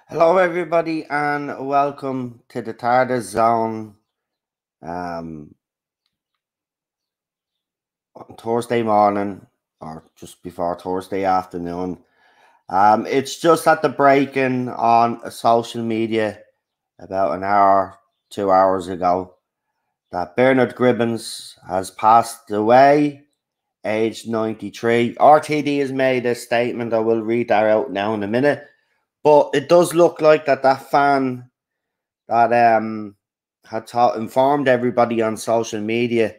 Hello, everybody, and welcome to the TARDIS Zone um, on Thursday morning or just before Thursday afternoon. It's just at the break-in on social media about an hour, 2 hours ago that Bernard Cribbins has passed away, aged 93. RTD has made a statement. I will read that out now in a minute. But it does look like that fan that informed everybody on social media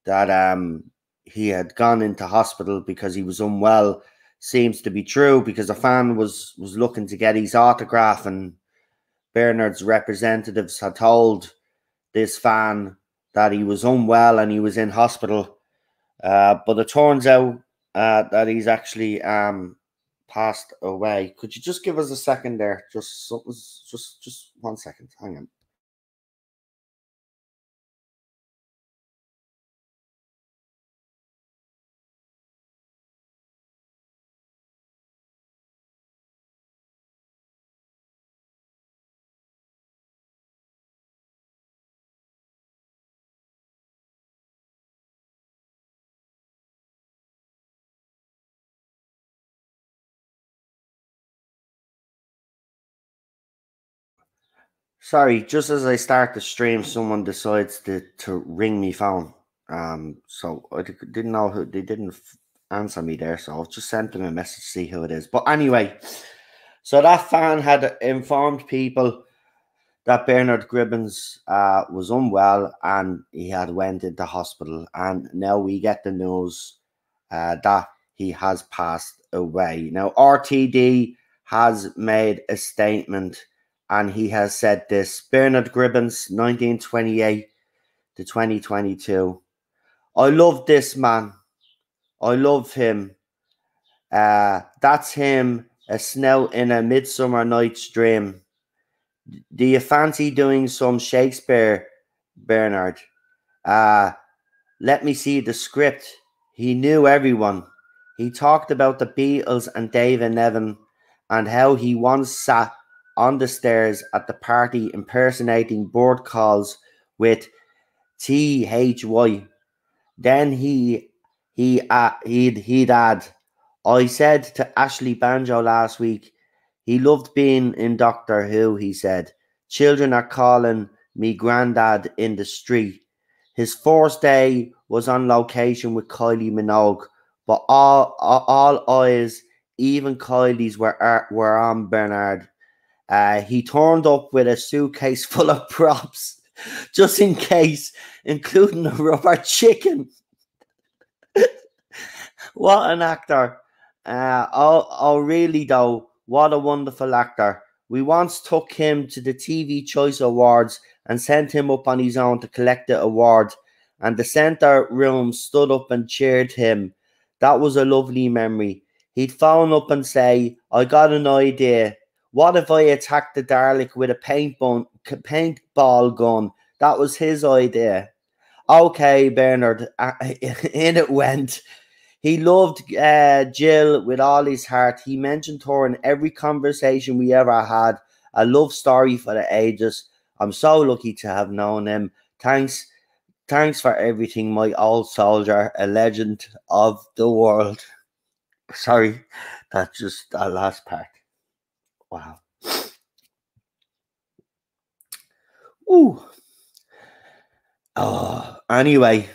that he had gone into hospital because he was unwell seems to be true, because a fan was looking to get his autograph, and Bernard's representatives had told this fan that he was unwell and he was in hospital, but it turns out that he's actually passed away. Could you just give us a second there? Just 1 second. Hang on. Sorry, just as I start the stream, someone decides to ring me phone. So I didn't know who they didn't answer me there, so I've just sent them a message to see who it is. But anyway, so that fan had informed people that Bernard Cribbins was unwell and he had went into hospital, and now we get the news that he has passed away. Now RTD has made a statement, and he has said this: Bernard Cribbins, 1928 to 2022. I love this man. I love him. That's him, a snout in a midsummer night's dream. Do you fancy doing some Shakespeare, Bernard? Uh, Let me see the script. He knew everyone. He talked about the Beatles and David Nevin, and how he once sat on the stairs at the party impersonating bird calls with THY. Then he'd add, I said to Ashley Banjo last week, he loved being in Doctor Who, he said. Children are calling me granddad in the street. His first day was on location with Kylie Minogue, but all eyes, even Kylie's, were on Bernard. He turned up with a suitcase full of props, just in case, including a rubber chicken. What an actor. Really, though, what a wonderful actor. We once took him to the TV Choice Awards and sent him up on his own to collect the award, and the centre room stood up and cheered him. That was a lovely memory. He'd phone up and say, I got an idea. What if I attacked the Dalek with a paintball gun? That was his idea. Okay, Bernard, in it went. He loved Jill with all his heart. He mentioned her in every conversation we ever had. A love story for the ages. I'm so lucky to have known him. Thanks for everything, my old soldier, a legend of the world. Sorry, that's just that last part. Wow. Ooh. Oh, anyway,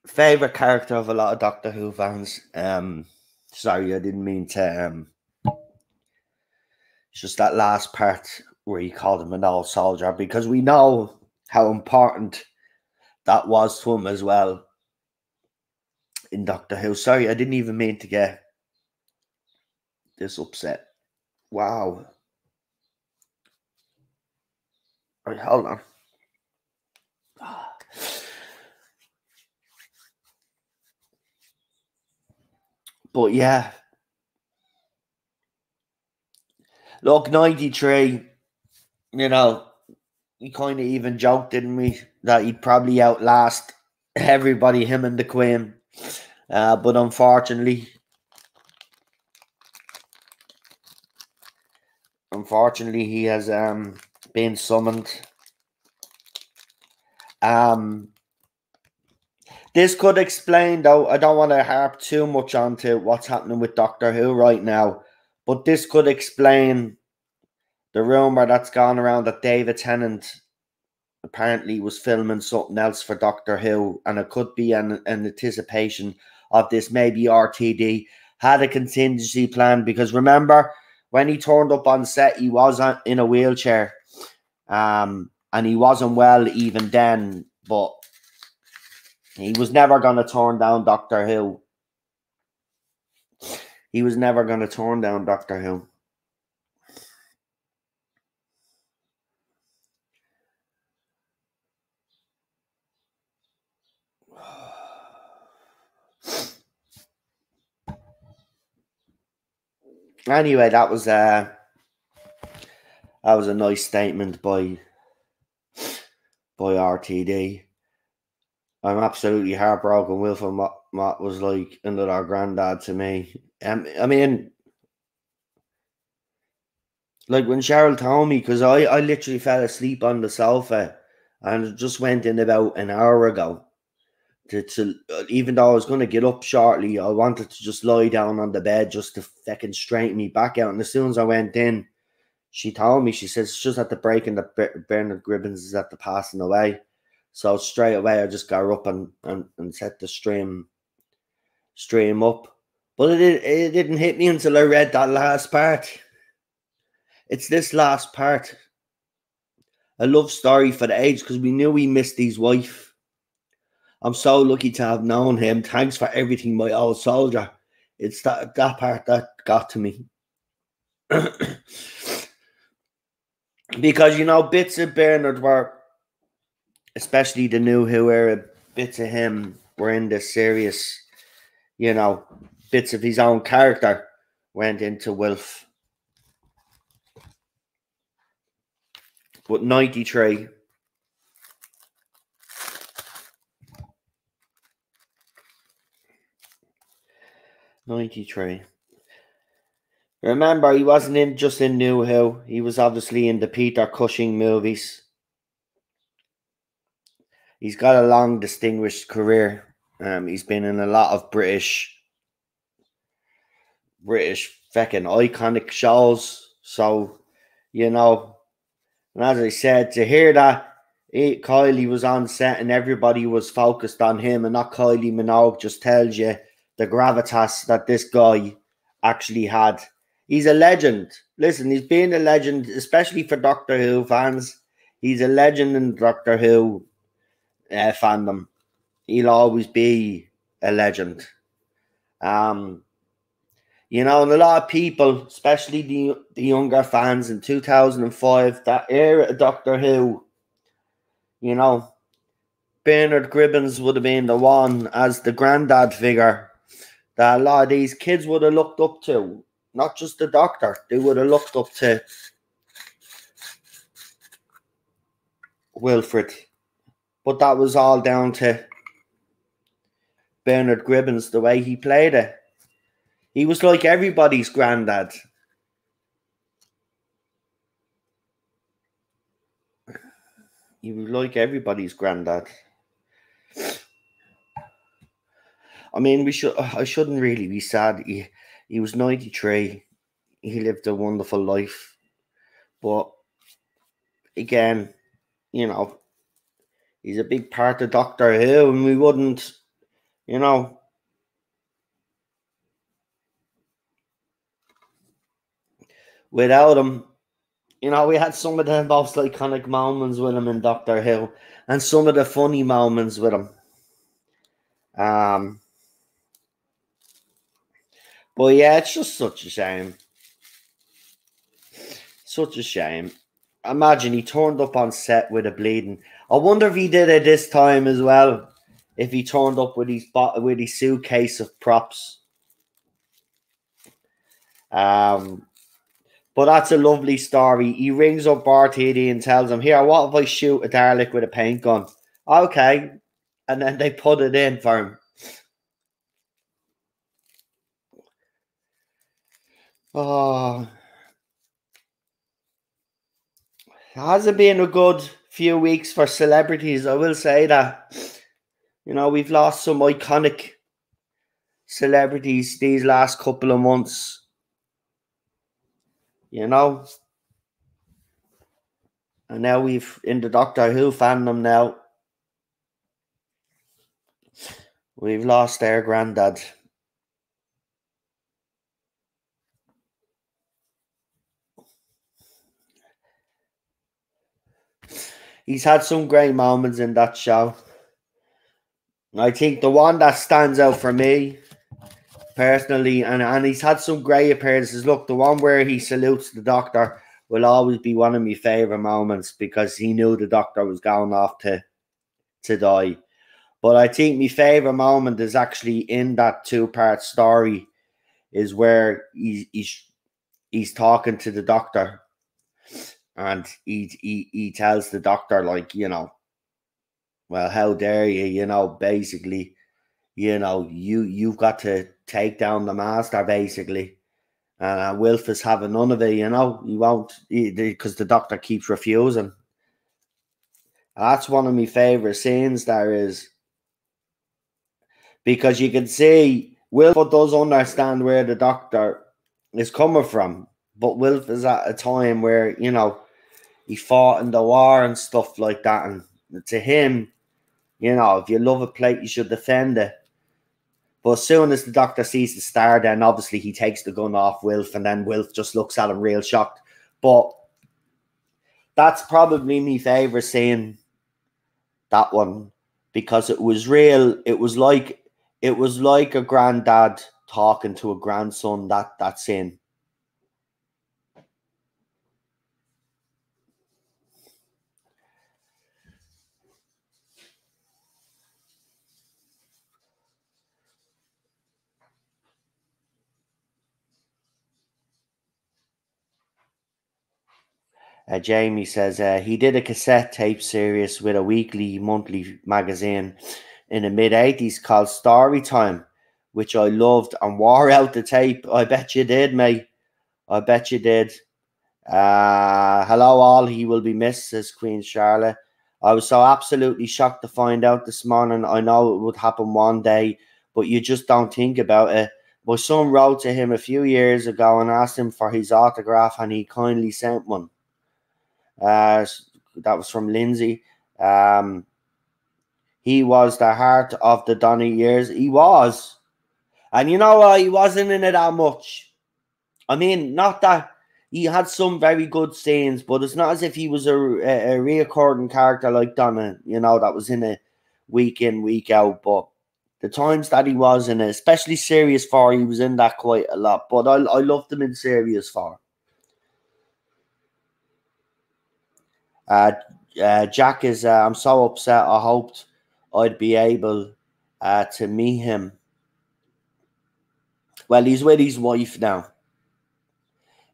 favorite character of a lot of Doctor Who fans. Sorry, I didn't mean to. It's just that last part where he called him an old soldier, because we know how important that was to him as well in Doctor Who. Sorry, I didn't even mean to get this upset. Wow. Right, hold on. But yeah, look, 93, you know, we kind of even joked, didn't we, that he'd probably outlast everybody, him and the Queen. But unfortunately, unfortunately, he has been summoned. This could explain, though, I don't want to harp too much onto what's happening with Doctor Who right now, but this could explain the rumour that's gone around that David Tennant apparently was filming something else for Doctor Who, and it could be an anticipation of this. Maybe RTD had a contingency plan, because remember, when he turned up on set, he was in a wheelchair, and he wasn't well even then, but he was never going to turn down Doctor Who. He was never going to turn down Doctor Who. Anyway, that was a nice statement by RTD. I'm absolutely heartbroken with him. What was like another granddad to me. I mean, like when Cheryl told me, because I literally fell asleep on the sofa, and it just went in about an hour ago. Even though I was going to get up shortly, I wanted to just lie down on the bed just to fucking straighten me back out. And as soon as I went in, she told me, she says, it's just at the breaking that Bernard Cribbins is at the passing away. So straight away, I just got up and set the stream up. But it didn't hit me until I read that last part. It's this last part. A love story for the age, because we knew he missed his wife. I'm so lucky to have known him. Thanks for everything, my old soldier. It's that part that got to me. Because, you know, bits of Bernard were, especially the New Who era, bits of him were in the series, you know, bits of his own character went into Wilf. But 93. Remember, he wasn't just in New Who. He was obviously in the Peter Cushing movies. He's got a long, distinguished career. He's been in a lot of British fucking iconic shows. So, you know, and as I said, to hear that Kylie was on set and everybody was focused on him and not Kylie Minogue just tells you the gravitas that this guy actually had. He's a legend. Listen, he's been a legend, especially for Doctor Who fans. He's a legend in Doctor Who fandom. He'll always be a legend. You know, and a lot of people, especially the younger fans in 2005, that era of Doctor Who, you know, Bernard Cribbins would have been the one as the granddad figure that a lot of these kids would have looked up to. Not just the Doctor, they would have looked up to Wilfred. But that was all down to Bernard Cribbins, the way he played it. He was like everybody's granddad. He was like everybody's granddad. I mean, I shouldn't really be sad. He was 93. He lived a wonderful life. But again, you know, he's a big part of Doctor Who, and we wouldn't, you know, without him, you know, we had some of the most iconic moments with him in Doctor Who, and some of the funny moments with him. But yeah, it's just such a shame. Such a shame. Imagine he turned up on set with a bleeding. I wonder if he did it this time as well. If he turned up with his suitcase of props. But that's a lovely story. He rings up RTD and tells him, "Here, what if I shoot a Dalek with a paint gun?" Okay. And then they put it in for him. Oh. It hasn't been a good few weeks for celebrities, I will say that. You know, we've lost some iconic celebrities these last couple of months. You know, and now we've in the Doctor Who fandom now. We've lost their granddad. He's had some great moments in that show. I think the one that stands out for me personally, and he's had some great appearances. Look, the one where he salutes the Doctor will always be one of my favourite moments because he knew the Doctor was going off to die. But I think my favourite moment is actually in that two-part story, is where he's talking to the Doctor, and he tells the Doctor, like, you know, well, how dare you, you know, basically, you know, you've got to take down the Master, basically. And Wilf is having none of it, you know. He won't, because the Doctor keeps refusing. That's one of my favourite scenes there is. Because you can see Wilf does understand where the Doctor is coming from. But Wilf is at a time where, you know, he fought in the war and stuff like that. And to him, you know, if you love a place, you should defend it. But as soon as the Doctor sees the star, then obviously he takes the gun off Wilf, and then Wilf just looks at him real shocked. But that's probably my favourite scene, that one, because it was real. It was like a granddad talking to a grandson, that scene. Jamie says he did a cassette tape series with a weekly, monthly magazine in the mid-80s called Story Time, which I loved and wore out the tape. I bet you did, mate. I bet you did. Hello all, he will be missed, says Queen Charlotte. I was so absolutely shocked to find out this morning. I know it would happen one day, but you just don't think about it. My son wrote to him a few years ago and asked him for his autograph, and he kindly sent one. That was from Lindsay. He was the heart of the Donny years. He was. And you know what? He wasn't in it that much. I mean, not that he had some very good scenes, but it's not as if he was a reoccurring character like Donna, you know, that was in it week in, week out. But the times that he was in it, especially Series 4, he was in that quite a lot. But I loved him in Series 4. Jack is, I'm so upset. I hoped I'd be able to meet him. Well, he's with his wife now.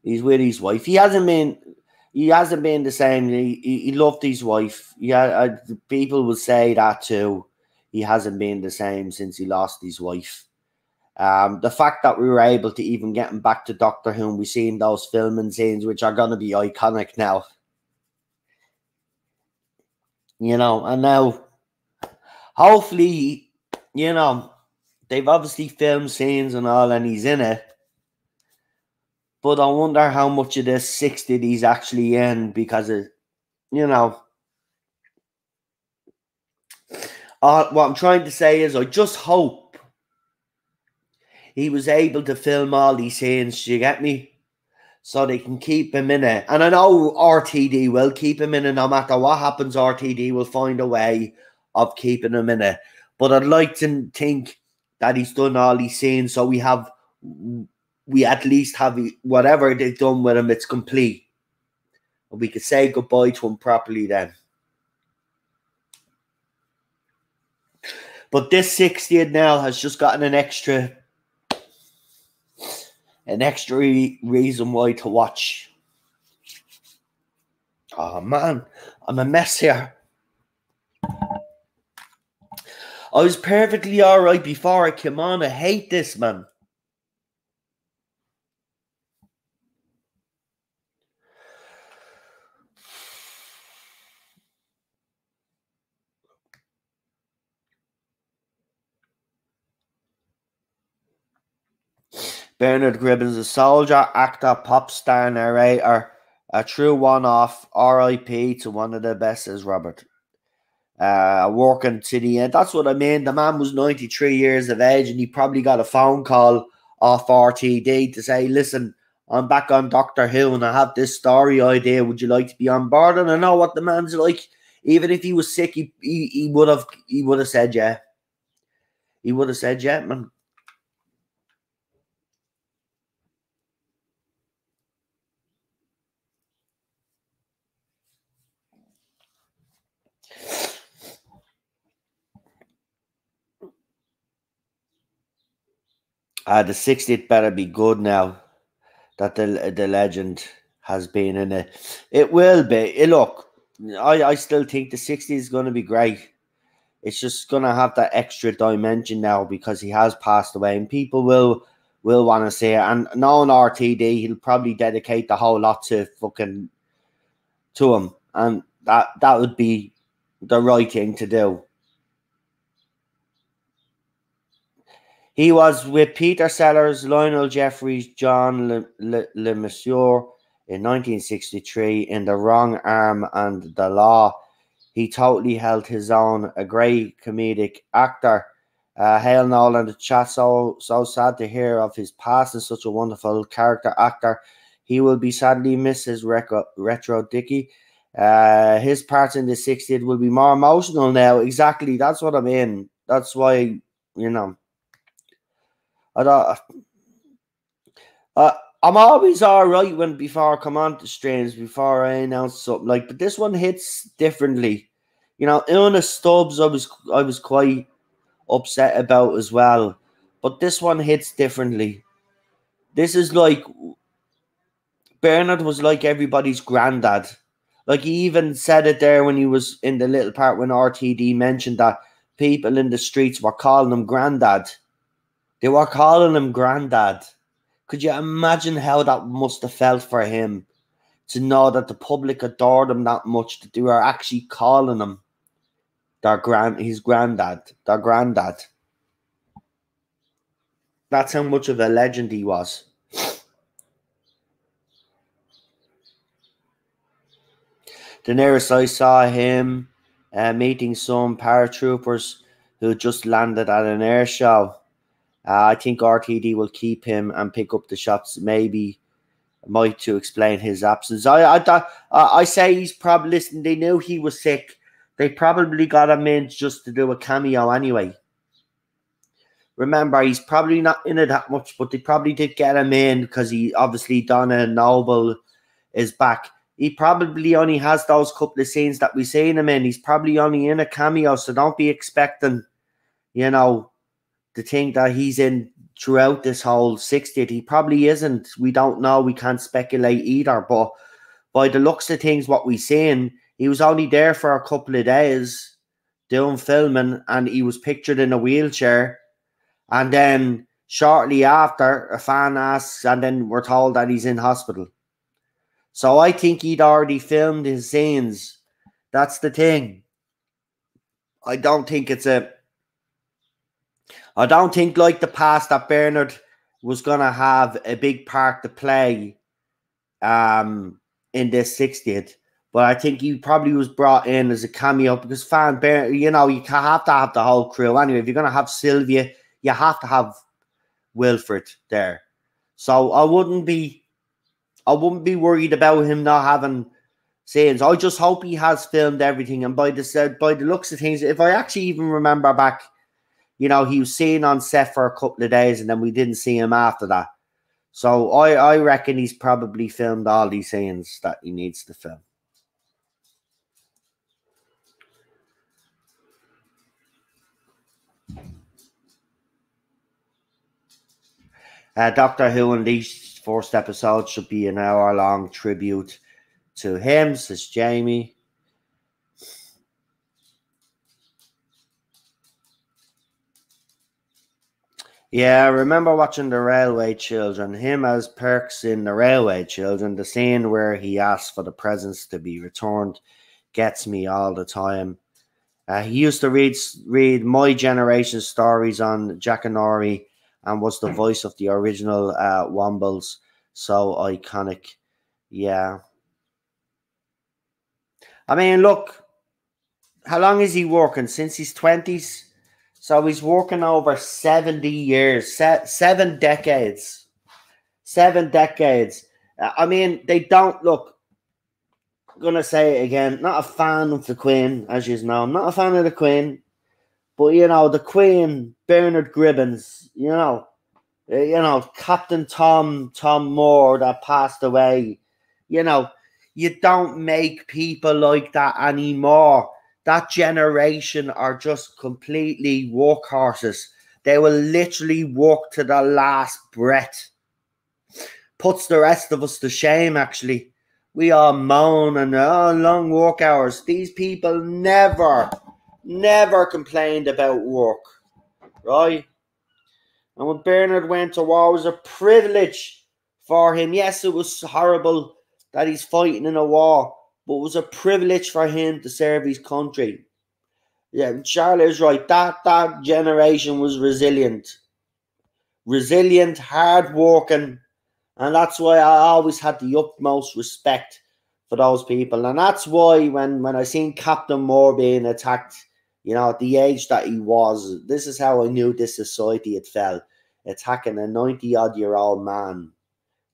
He's with his wife. He hasn't been the same. He loved his wife. Yeah, people will say that too. He hasn't been the same since he lost his wife. The fact that we were able to even get him back to Doctor Who, and we seen those filming scenes, which are going to be iconic now. You know, and now, hopefully, you know, they've obviously filmed scenes and all, and he's in it. But I wonder how much of this 60 he's actually in, because of, you know, what I'm trying to say is I just hope he was able to film all these scenes, you get me? So they can keep him in it. And I know RTD will keep him in it. No matter what happens, RTD will find a way of keeping him in it. But I'd like to think that he's done all these scenes, so we at least have whatever they've done with him, it's complete. And we could say goodbye to him properly then. But this 60th now has just gotten an extra reason why to watch. Oh man, I'm a mess here. I was perfectly alright before I came on. I hate this, man. Bernard Cribbins, a soldier, actor, pop star, narrator, a true one-off. R.I.P. to one of the best, as Robert. Working to the end. That's what I mean. The man was 93 years of age, and he probably got a phone call off RTD to say, "Listen, I'm back on Doctor Who, and I have this story idea. Would you like to be on board?" And I know what the man's like. Even if he was sick, he would have said yeah. He would have said yeah, man. The 60th better be good now that the legend has been in it. It will be. Look, I still think the 60th is going to be great. It's just going to have that extra dimension now because he has passed away, and people will want to see it. And knowing RTD, he'll probably dedicate the whole lot to him, and that would be the right thing to do. He was with Peter Sellers, Lionel Jeffries, John Le Mesurier in 1963 in The Wrong Arm and The Law. He totally held his own. A great comedic actor. Hail Nolan, the chat, so sad to hear of his passing. Such a wonderful character actor. He will be sadly missed, his retro Dickie. His parts in the 60th will be more emotional now. Exactly, that's what I mean. That's why, you know, I don't. I'm always all right before I come on to streams, before I announce something but this one hits differently. You know, Una Stubbs, I was quite upset about as well, but this one hits differently. This is like Bernard was like everybody's granddad. Like he even said it there when he was in the little part when RTD mentioned that people in the streets were calling him granddad. They were calling him granddad. Could you imagine how that must have felt for him to know that the public adored him that much that they were actually calling him his granddad, their granddad. That's how much of a legend he was. The nearest I saw him meeting some paratroopers who just landed at an air show. I think RTD will keep him and pick up the shots, maybe might to explain his absence. I say he's probably, listen, they knew he was sick. They probably got him in just to do a cameo anyway. Remember, he's probably not in it that much, but they probably did get him in because he obviously Donna Noble is back. He probably only has those couple of scenes that we've seen him in. He's probably only in a cameo, so don't be expecting, you know, to think that he's in throughout this whole 60th. He probably isn't. We don't know. We can't speculate either. But by the looks of things, what we've seen, he was only there for a couple of days doing filming, and he was pictured in a wheelchair. And then shortly after, a fan asks, and then we're told that he's in hospital. So I think he'd already filmed his scenes. That's the thing. I don't think like the past that Bernard was going to have a big part to play in this 60th. But I think he probably was brought in as a cameo because Bernard, you know, you have to have the whole crew. Anyway, if you're going to have Sylvia, you have to have Wilfred there. So I wouldn't be worried about him not having scenes. I just hope he has filmed everything. And by the looks of things, if I actually even remember back, you know, he was seen on set for a couple of days and then we didn't see him after that. So I reckon he's probably filmed all these scenes that he needs to film. Doctor Who and these first episodes should be an hour-long tribute to him, says Jamie. Yeah, I remember watching The Railway Children. Him as Perks in The Railway Children. The scene where he asks for the presents to be returned gets me all the time. He used to read my generation stories on Jackanory and was the voice of the original Wombles. So iconic. Yeah. I mean, look, how long is he working? Since his 20s? So he's working over 70 years, 7 decades. 7 decades. I mean, they don't look. I'm gonna say it again. Not a fan of the Queen, as you know. I'm not a fan of the Queen, but the Queen, Bernard Cribbins. Captain Tom Moore that passed away. You know, you don't make people like that anymore. That generation are just completely workhorses. They will literally work to the last breath. Puts the rest of us to shame, actually. We all moan and long work hours. These people never complained about work, right? And when Bernard went to war, it was a privilege for him. Yes, it was horrible that he's fighting in a war, but it was a privilege for him to serve his country. Yeah, Charlotte is right. That generation was resilient, hard-working, and that's why I always had the utmost respect for those people. And that's why when I seen Captain Moore being attacked, at the age that he was, this is how I knew this society had fell. Attacking a 90-odd-year-old man,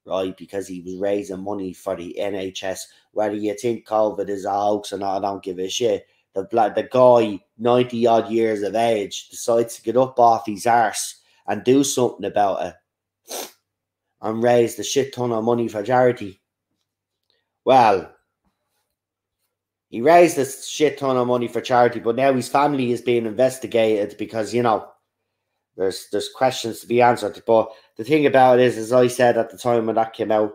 right, because he was raising money for the NHS. Whether you think COVID is a hoax or not, I don't give a shit. The guy, 90-odd years of age, decides to get up off his arse and do something about it and raise a shit ton of money for charity. Well, he raised a shit ton of money for charity, but now his family is being investigated because, there's questions to be answered. But the thing about it is, as I said at the time when that came out,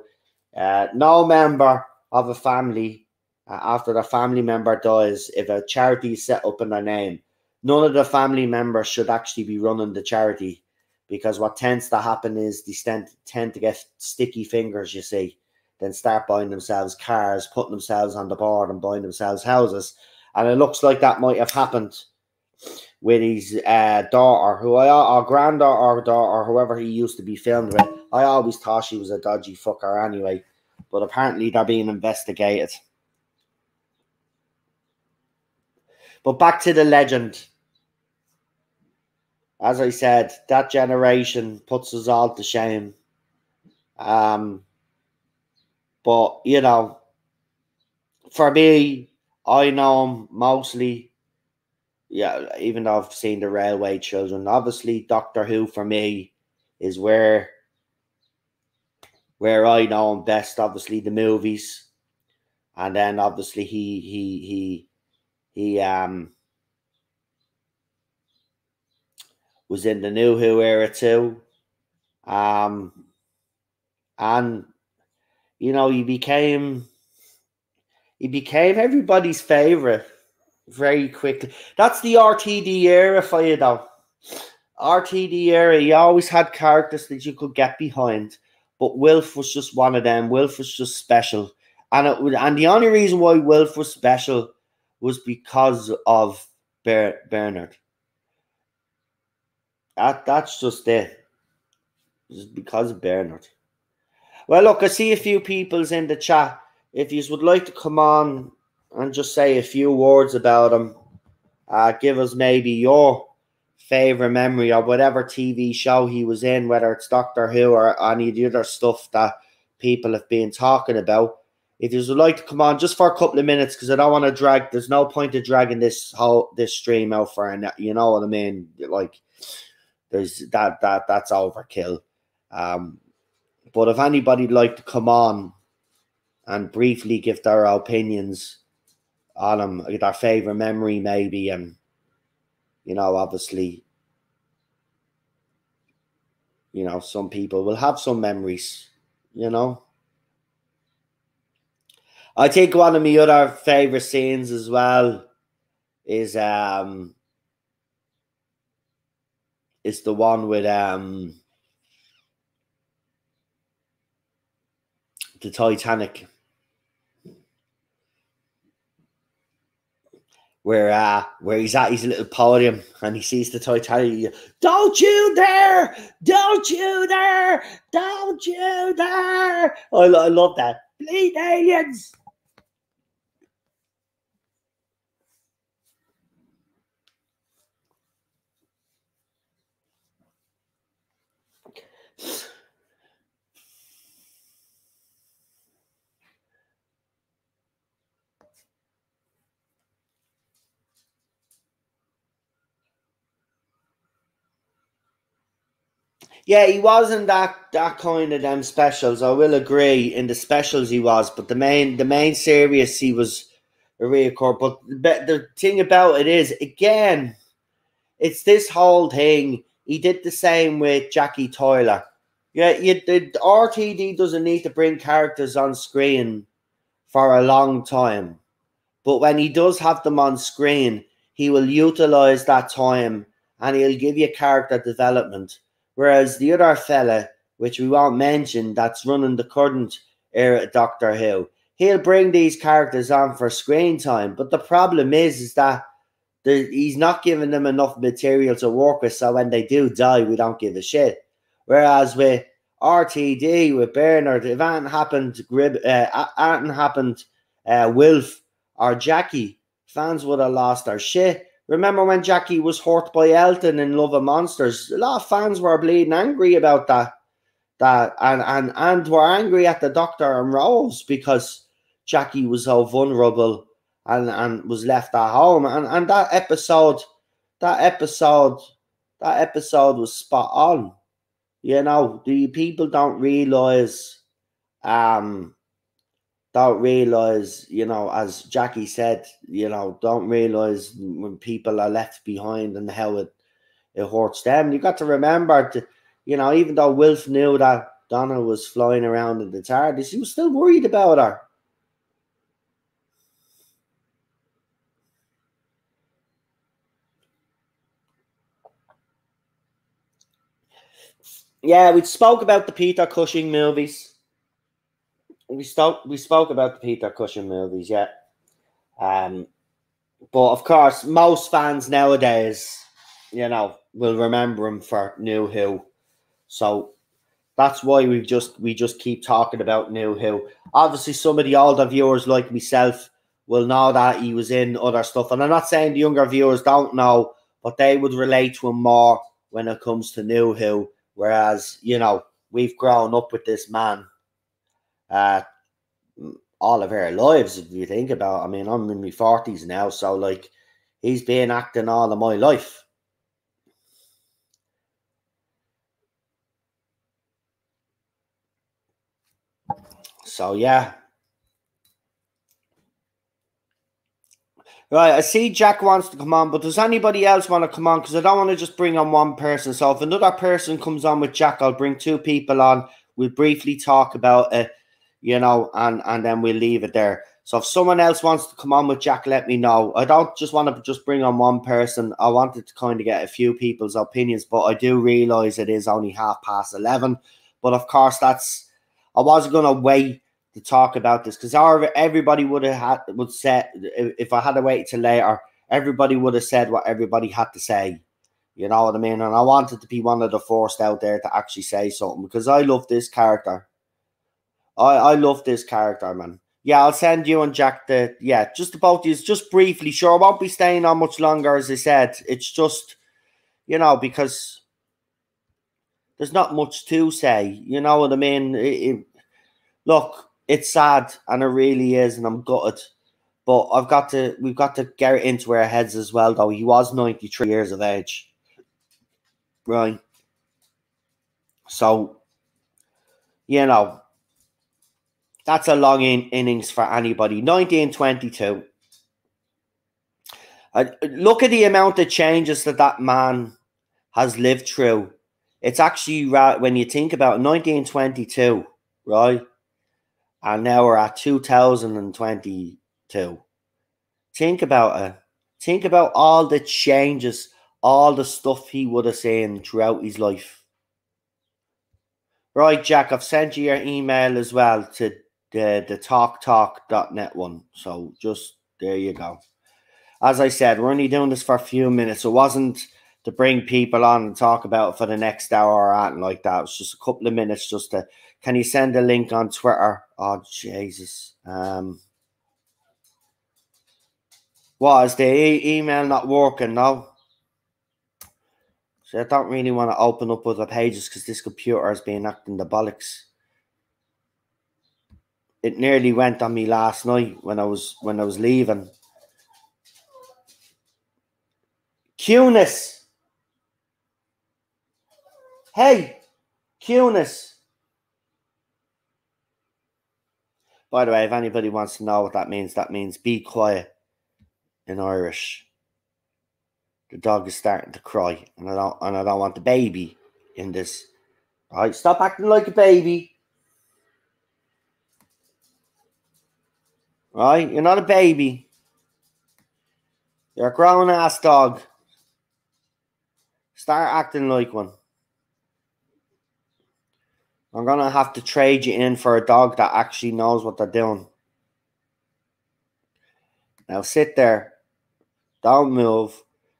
no member of a family, after the family member dies, if a charity is set up in their name, none of the family members should actually be running the charity, because what tends to happen is they tend to get sticky fingers, you see, then start buying themselves cars, putting themselves on the board and buying themselves houses. And it looks like that might have happened with his daughter, or granddaughter, or daughter, or whoever he used to be filmed with. I always thought she was a dodgy fucker anyway, but apparently they're being investigated. But back to the legend. As I said, that generation puts us all to shame. But, for me, I know him mostly. Yeah, even though I've seen the Railway Children, obviously Doctor Who for me is where I know him best. Obviously the movies, and then obviously he was in the New Who era too, and he became everybody's favorite very quickly. That's the RTD era for you, though. RTD era, you always had characters that you could get behind, but Wilf was just one of them. Wilf was just special, and the only reason why Wilf was special was because of Bernard. That's just it. Just because of Bernard. Well, look, I see a few people's in the chat. If you would like to come on and just say a few words about him, give us maybe your favorite memory of whatever TV show he was in, whether it's Doctor Who or any of the other stuff that people have been talking about. If you would like to come on just for a couple of minutes, because I don't want to drag. There's no point of dragging this stream out for, and you know what I mean. Like, there's that's overkill. But if anybody'd like to come on and briefly give their opinions on him, their favorite memory maybe, and obviously, some people will have some memories, I think one of my other favorite scenes as well is the one with the Titanic. where he's at his little podium and he sees the Titanic. Don't you dare! Don't you dare! Don't you dare! I love that. Bleed aliens! Yeah, he wasn't that kind of them specials. I will agree. In the specials, he was, but the main series, he was a reoccur. But the thing about it is, again, it's this whole thing. He did the same with Jackie Tyler. Yeah, the RTD doesn't need to bring characters on screen for a long time. But when he does have them on screen, he will utilize that time and he'll give you character development. Whereas the other fella, which we won't mention, that's running the current era of Doctor Who, he'll bring these characters on for screen time. But the problem is that he's not giving them enough material to work with, so when they do die, we don't give a shit. Whereas with RTD, with Bernard, if anything happened, Wilf or Jackie, fans would have lost their shit. Remember when Jackie was hurt by Elton in Love of Monsters? A lot of fans were bleeding angry about that. And were angry at the Doctor and Rose because Jackie was so vulnerable and was left at home. And that episode was spot on. The people don't realize, as Jackie said, don't realize when people are left behind and how it hurts them. You got to remember to, even though Wilf knew that Donna was flying around in the TARDIS, he was still worried about her. Yeah, we spoke about the Peter Cushing movies. We spoke about the Peter Cushing movies, yeah. But of course, most fans nowadays, will remember him for New Who. So that's why we just keep talking about New Who. Obviously, some of the older viewers like myself will know that he was in other stuff, and I'm not saying the younger viewers don't know, but they would relate to him more when it comes to New Who. Whereas, we've grown up with this man all of our lives, if you think about it. I mean, I'm in my 40s now, so like he's been acting all of my life. So yeah. Right, I see Jack wants to come on, but does anybody else want to come on? Because I don't want to just bring on one person. So if another person comes on with Jack, I'll bring two people on. We'll briefly talk about it, and then we'll leave it there. So if someone else wants to come on with Jack, let me know. I don't just want to just bring on one person. I wanted to kind of get a few people's opinions, but I do realise it is only 11:30. But of course, I wasn't going to wait to talk about this because everybody would say, if I had to wait till later, everybody would have said what everybody had to say. You know what I mean? And I wanted to be one of the first out there to actually say something because I love this character. I love this character, man. Yeah, I'll send you and Jack just about these, just briefly. Sure, I won't be staying on much longer, as I said. It's just, because there's not much to say. You know what I mean? Look, it's sad, and it really is, and I'm gutted. But we've got to get it into our heads as well, though. He was 93 years of age. Right. So, that's a long innings for anybody. 1922. Look at the amount of changes that man has lived through. It's actually, when you think about 1922, right? And now we're at 2022. Think about it. Think about all the changes, all the stuff he would have seen throughout his life. Right, Jack, I've sent you your email as well to the talktalk.net one. So just there you go. as I said, we're only doing this for a few minutes. It wasn't to bring people on and talk about it for the next hour or anything like that. It was just a couple of minutes just to, can you send a link on Twitter? Oh, Jesus. What, is the email not working now? So I don't really want to open up other pages because this computer is being acting the bollocks. It nearly went on me last night when I was leaving. Cunis. Hey, Cunis. By the way, if anybody wants to know what that means be quiet in Irish. The dog is starting to cry, and I don't want the baby in this. All right, stop acting like a baby. Right, you're not a baby. You're a grown-ass dog. Start acting like one. I'm going to have to trade you in for a dog that actually knows what they're doing. Now sit there. Don't move.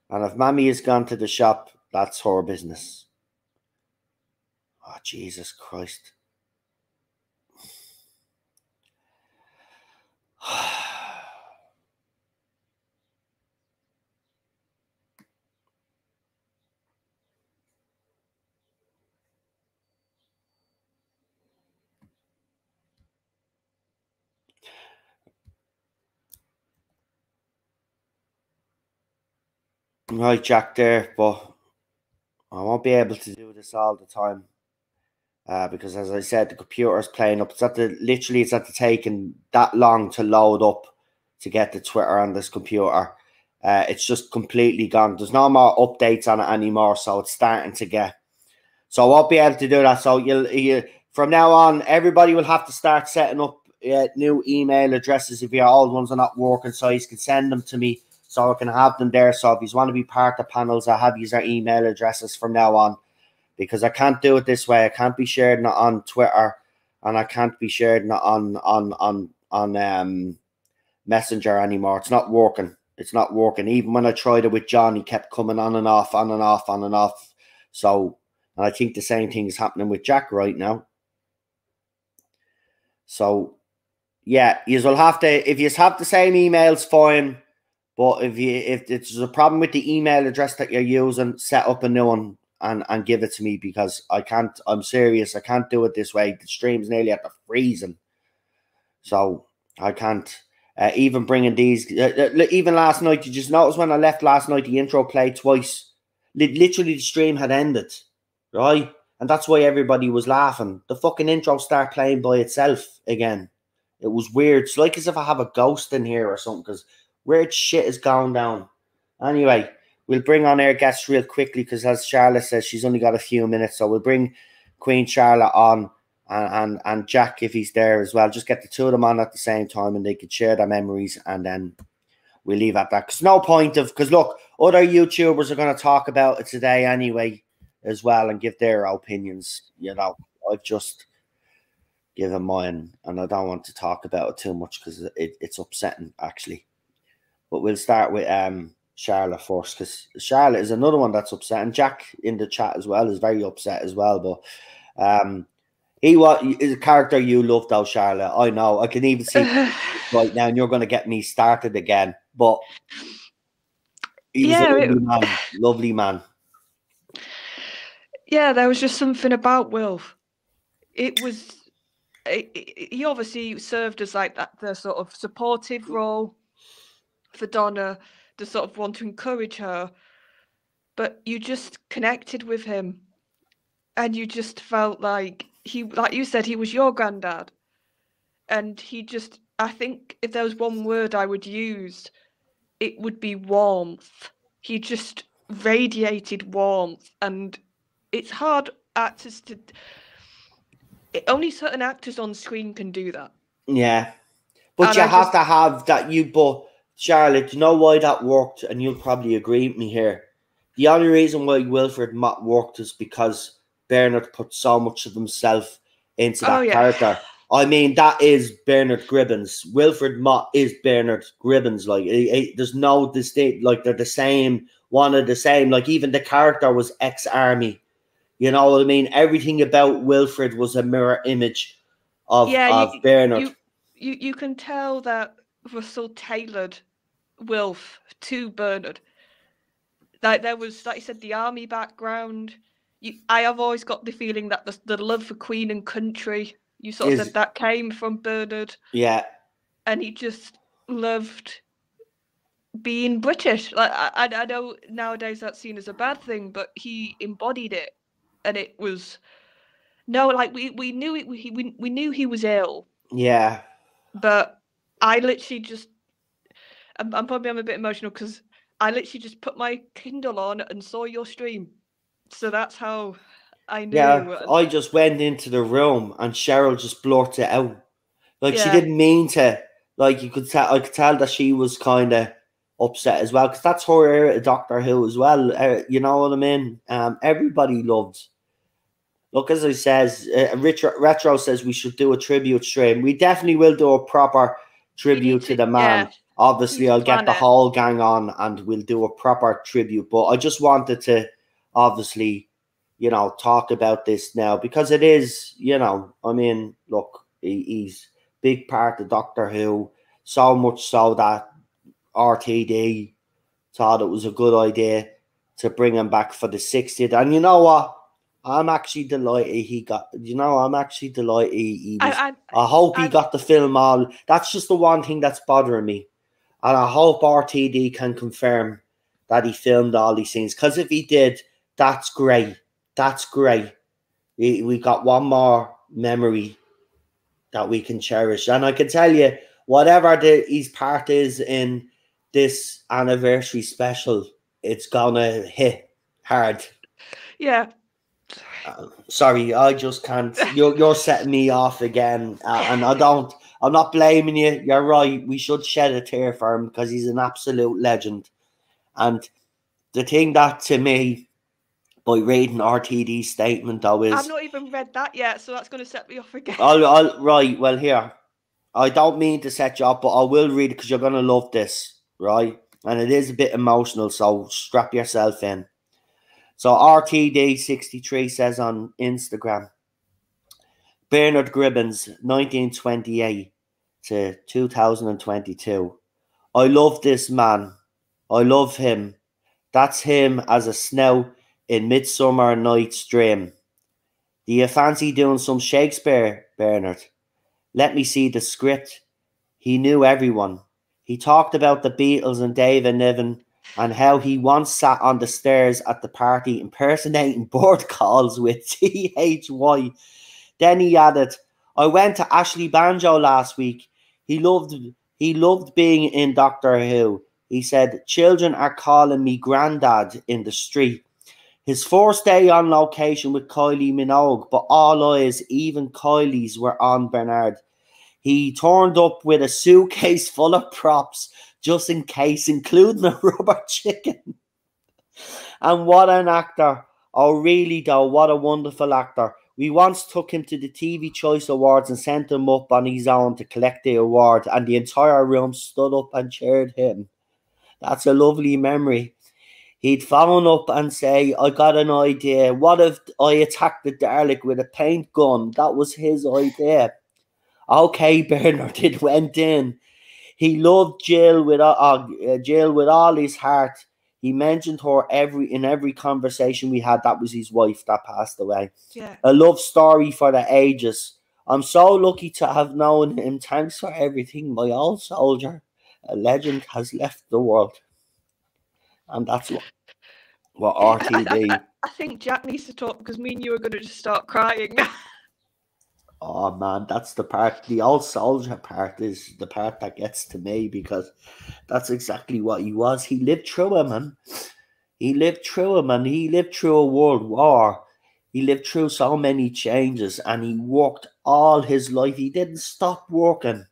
And if Mammy has gone to the shop, that's her business. Oh, Jesus Christ. Right, Jack, there, but I won't be able to do this all the time. Because as I said, the computer is playing up. Literally it's taking that long to load up to get the Twitter on this computer. It's just completely gone. There's no more updates on it anymore, so it's starting to get. So I won't be able to do that. So you from now on, everybody will have to start setting up new email addresses if your old ones are not working. So you can send them to me, so I can have them there. So if you want to be part of the panels, I have user email addresses from now on. Because I can't do it this way. I can't be sharing it on Twitter, and I can't be sharing it on Messenger anymore. It's not working. It's not working. Even when I tried it with John, he kept coming on and off, on and off, on and off. So, and I think the same thing is happening with Jack right now. So, yeah, you will have to. If you have the same emails, fine. But if there's a problem with the email address that you're using, set up a new one. And give it to me, because I can't. I'm serious. I can't do it this way. The stream's nearly at the freezing, so I can't. Even bringing these. Even last night, did you just notice when I left last night, the intro played twice. Literally, the stream had ended, right? And that's why everybody was laughing. The fucking intro started playing by itself again. It was weird. It's like as if I have a ghost in here or something, because weird shit is going down. Anyway. We'll bring on our guests real quickly because, as Charlotte says, she's only got a few minutes. So we'll bring Queen Charlotte on and Jack, if he's there as well. Just get the two of them on at the same time and they could share their memories, and then we'll leave at that. Because no point of, because look, other YouTubers are going to talk about it today anyway as well and give their opinions. You know, I've just given mine and I don't want to talk about it too much because it's upsetting actually. But we'll start with Charlotte first, because Charlotte is another one that's upset, and Jack in the chat as well is very upset as well. But he is a character you love though, Charlotte. I know. I can even see right now, and you're going to get me started again. But he was a lovely man, lovely man. Yeah, there was just something about Will. It was. He obviously served as like the sort of supportive role for Donna, to sort of want to encourage her, but you just connected with him and you just felt like like you said, he was your granddad. And he just, I think if there was one word I would use, it would be warmth. He just radiated warmth, and it's hard actors to, only certain actors on screen can do that. Yeah, but and you have to have that. But Charlotte, you know why that worked, and you'll probably agree with me here. The only reason why Wilfred worked is because Bernard put so much of himself into that character. I mean, that is Bernard Cribbins. Wilfred Mott is Bernard Cribbins. Like, there's no distinct. Like, they're the same. One of the same. Like, even the character was ex-army. You know what I mean? Everything about Wilfred was a mirror image of Bernard. You can tell that Russell tailored Wilf to Bernard. Like, there was, like you said, the army background. I have always got the feeling that the love for Queen and country, you sort of said that came from Bernard. Yeah. And he just loved being British. Like, I know nowadays that's seen as a bad thing, but he embodied it. And it was... No, like, we knew it. We knew he was ill. Yeah. But I literally just... I'm probably a bit emotional because I literally just put my Kindle on and saw your stream. So that's how I knew. Yeah, I just went into the room and Cheryl just blurted it out. Like, she didn't mean to. Like, I could tell that she was kind of upset as well, because that's her era of Doctor Who as well. You know what I mean? Everybody loved. Look, as I says, Retro says we should do a tribute stream. We definitely will do a proper tribute to the man. Yeah. Obviously, I'll get the whole gang on and we'll do a proper tribute. But I just wanted to, obviously, you know, talk about this now because it is, you know, I mean, look, he's a big part of Doctor Who, so much so that RTD thought it was a good idea to bring him back for the 60th. And you know what? I'm actually delighted he got, you know, I'm actually delighted he was, I hope he got the film all. That's just the one thing that's bothering me. And I hope RTD can confirm that he filmed all these scenes. Because if he did, that's great. That's great. We got one more memory that we can cherish. And I can tell you, whatever his part is in this anniversary special, it's going to hit hard. Yeah. Sorry, I just can't. You're setting me off again. And I'm not blaming you. You're right. We should shed a tear for him because he's an absolute legend. And the thing that, to me, by reading RTD's statement, though, is... I've not even read that yet, so that's going to set me off again. Right, well, here. I don't mean to set you up, but I will read it because you're going to love this, right? And it is a bit emotional, so strap yourself in. So RTD63 says on Instagram, Bernard Cribbins, 1928 to 2022. I love this man. I love him. That's him as a snout in Midsummer Night's Dream. Do you fancy doing some Shakespeare, Bernard? Let me see the script. He knew everyone. He talked about the Beatles and David Niven and how he once sat on the stairs at the party impersonating board calls with THY. Then he added, I went to Ashley Banjo last week. He loved being in Doctor Who. He said, children are calling me granddad in the street. His first day on location with Kylie Minogue, but all eyes, even Kylie's, were on Bernard. He turned up with a suitcase full of props, just in case, including a rubber chicken. And what an actor. Oh, really, though, what a wonderful actor. We once took him to the TV Choice Awards and sent him up on his own to collect the award, and the entire room stood up and cheered him. That's a lovely memory. He'd phone up and say, I got an idea. What if I attacked the Dalek with a paint gun? That was his idea. Okay, Bernard, it went in. He loved Jill with all his heart. He mentioned her in every conversation we had. That was his wife that passed away. Yeah. A love story for the ages. I'm so lucky to have known him. Thanks for everything, my old soldier. A legend has left the world. And that's what RTD... I think Jack needs to talk because me and you are going to just start crying. Oh, man, that's the part. The old soldier part is the part that gets to me because that's exactly what he was. He lived through it, man. He lived through it, man. He lived through a world war. He lived through so many changes and he worked all his life. He didn't stop working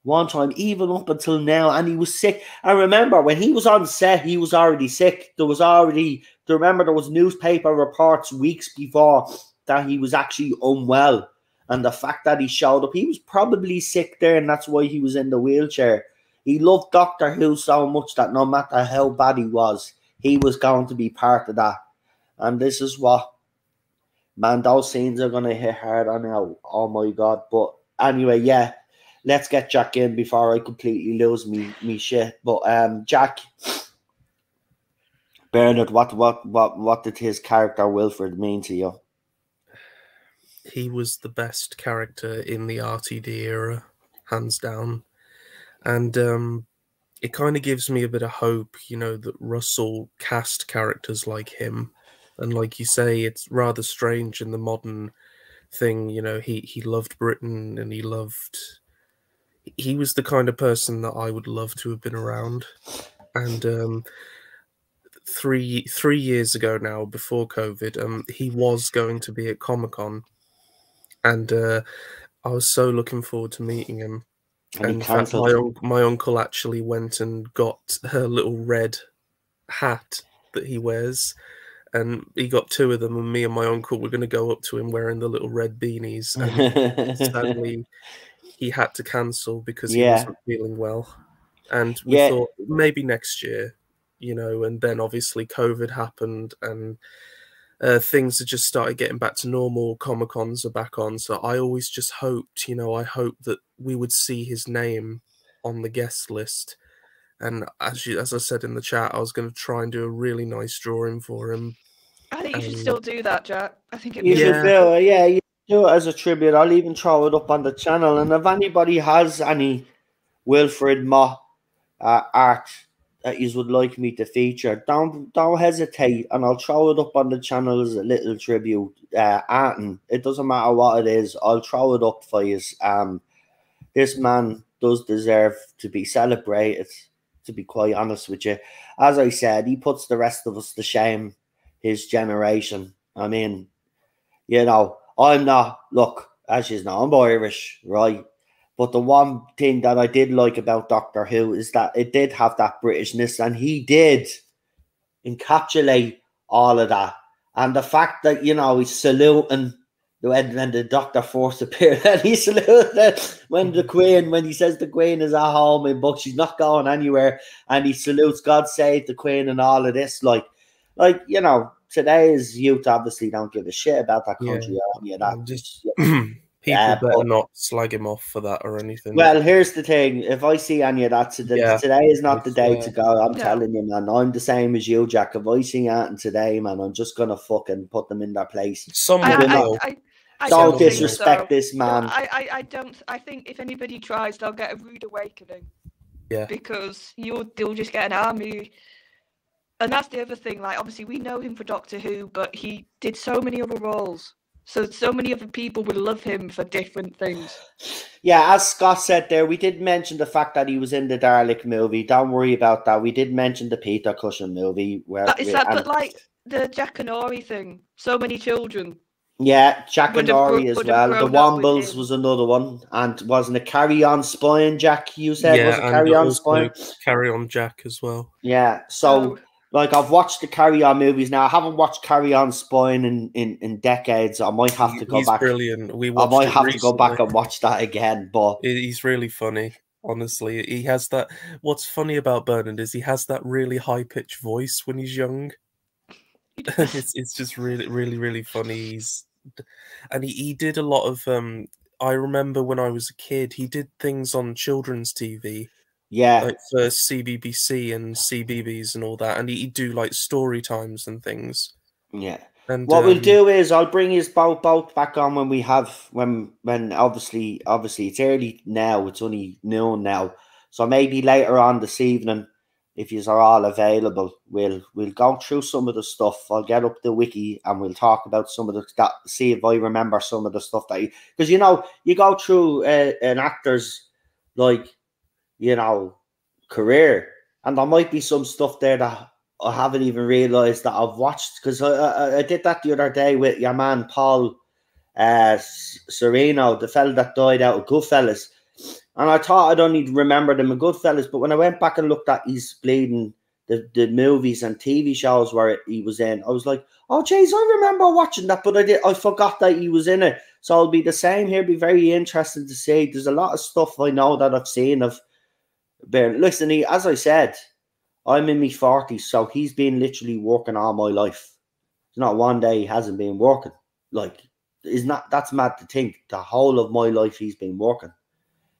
one time, even up until now. And he was sick. I remember when he was on set, he was already sick. There was newspaper reports weeks before that he was actually unwell. And the fact that he showed up, he was probably sick there, and that's why he was in the wheelchair. He loved Doctor Who so much that no matter how bad he was going to be part of that. And this is what, man, those scenes are going to hit hard on now. Oh my God. But anyway, yeah, let's get Jack in before I completely lose me shit. But Jack, Bernard, what did his character Wilfred mean to you? He was the best character in the RTD era, hands down. And it kind of gives me a bit of hope, you know, that Russell cast characters like him. And like you say, it's rather strange in the modern thing, you know, he loved Britain, and he was the kind of person that I would love to have been around. And 3 years ago now, before COVID, he was going to be at Comic-Con, and I was so looking forward to meeting him. And in fact, my uncle actually went and got her little red hat that he wears, and he got 2 of them, and me and my uncle were going to go up to him wearing the little red beanies, and sadly he had to cancel because he wasn't feeling well. And we thought maybe next year, you know, and then obviously COVID happened, and things have just started getting back to normal. Comic-Cons are back on, so I always just hoped, you know, I hoped that we would see his name on the guest list. And as I said in the chat, I was going to try and do a really nice drawing for him. I think you should still do that, Jack. I think you should do it. Yeah, you do it as a tribute. I'll even throw it up on the channel. And if anybody has any Wilfred Mott art that you would like me to feature, don't hesitate, and I'll throw it up on the channel as a little tribute. And it doesn't matter what it is, I'll throw it up for you. This man does deserve to be celebrated, to be quite honest with you. As I said, he puts the rest of us to shame, his generation. I mean, you know, I'm not, look, as you know, I'm Irish, right? But the one thing that I did like about Doctor Who is that it did have that Britishness, and he did encapsulate all of that. And the fact that, you know, he's saluting when the Doctor first appeared, and he saluted when he says the Queen is at home, but she's not going anywhere, and he salutes God save the Queen and all of this, like, you know, today's youth obviously don't give a shit about that country or any of that. Just people better not slag him off for that or anything. Well, here's the thing. If I see any of that, today is not the day to go. I'm telling you, man. I'm the same as you, Jack. If I see anything today, man, I'm just going to fucking put them in their place. Don't disrespect this man. I don't. I think if anybody tries, they'll get a rude awakening. Yeah. Because they'll just get an army. And that's the other thing. Like, obviously, we know him for Doctor Who, but he did so many other roles. So many other people would love him for different things. Yeah, as Scott said there, we did mention the fact that he was in the Dalek movie. Don't worry about that. We did mention the Peter Cushing movie. But like the Jack and Ori thing, so many children. Yeah, Jack and Ori as well. The Wombles was another one. And wasn't it Carry On Spine, Jack, you said? Was it Carry On Spine? Carry On Jack as well. Yeah, so... Like, I've watched the Carry On movies now. I haven't watched Carry On Spine in decades. I might have to go back. He's brilliant. I might have to go back and watch that again. But he's really funny, honestly. He has that. What's funny about Bernard is he has that really high-pitched voice when he's young. It's just really, really, really funny. And he did a lot of... I remember when I was a kid, he did things on children's TV. Yeah, like for CBBC and CBBS and all that, and he'd do like story times and things. Yeah, and what we'll do is I'll bring his boat back on when we have when obviously it's early now. It's only noon now, so maybe later on this evening, if you are all available, we'll go through some of the stuff. I'll get up the wiki and we'll talk about some of that. See if I remember some of the stuff that because you know you go through an actor's career, and there might be some stuff there that I haven't even realized that I've watched, because I did that the other day with your man Paul Sereno, the fella that died out of Goodfellas, and I thought I'd only remembered him in Goodfellas, but when I went back and looked at his bleeding the movies and TV shows where he was in, I was like, oh, jeez, I remember watching that, but I forgot that he was in it. So it'll be the same here. It'll be very interesting to see. There's a lot of stuff I know that I've seen of Bernard. Listen, as I said, I'm in my 40s, so he's been literally working all my life. It's not one day he hasn't been working. Like, that's mad to think. The whole of my life he's been working.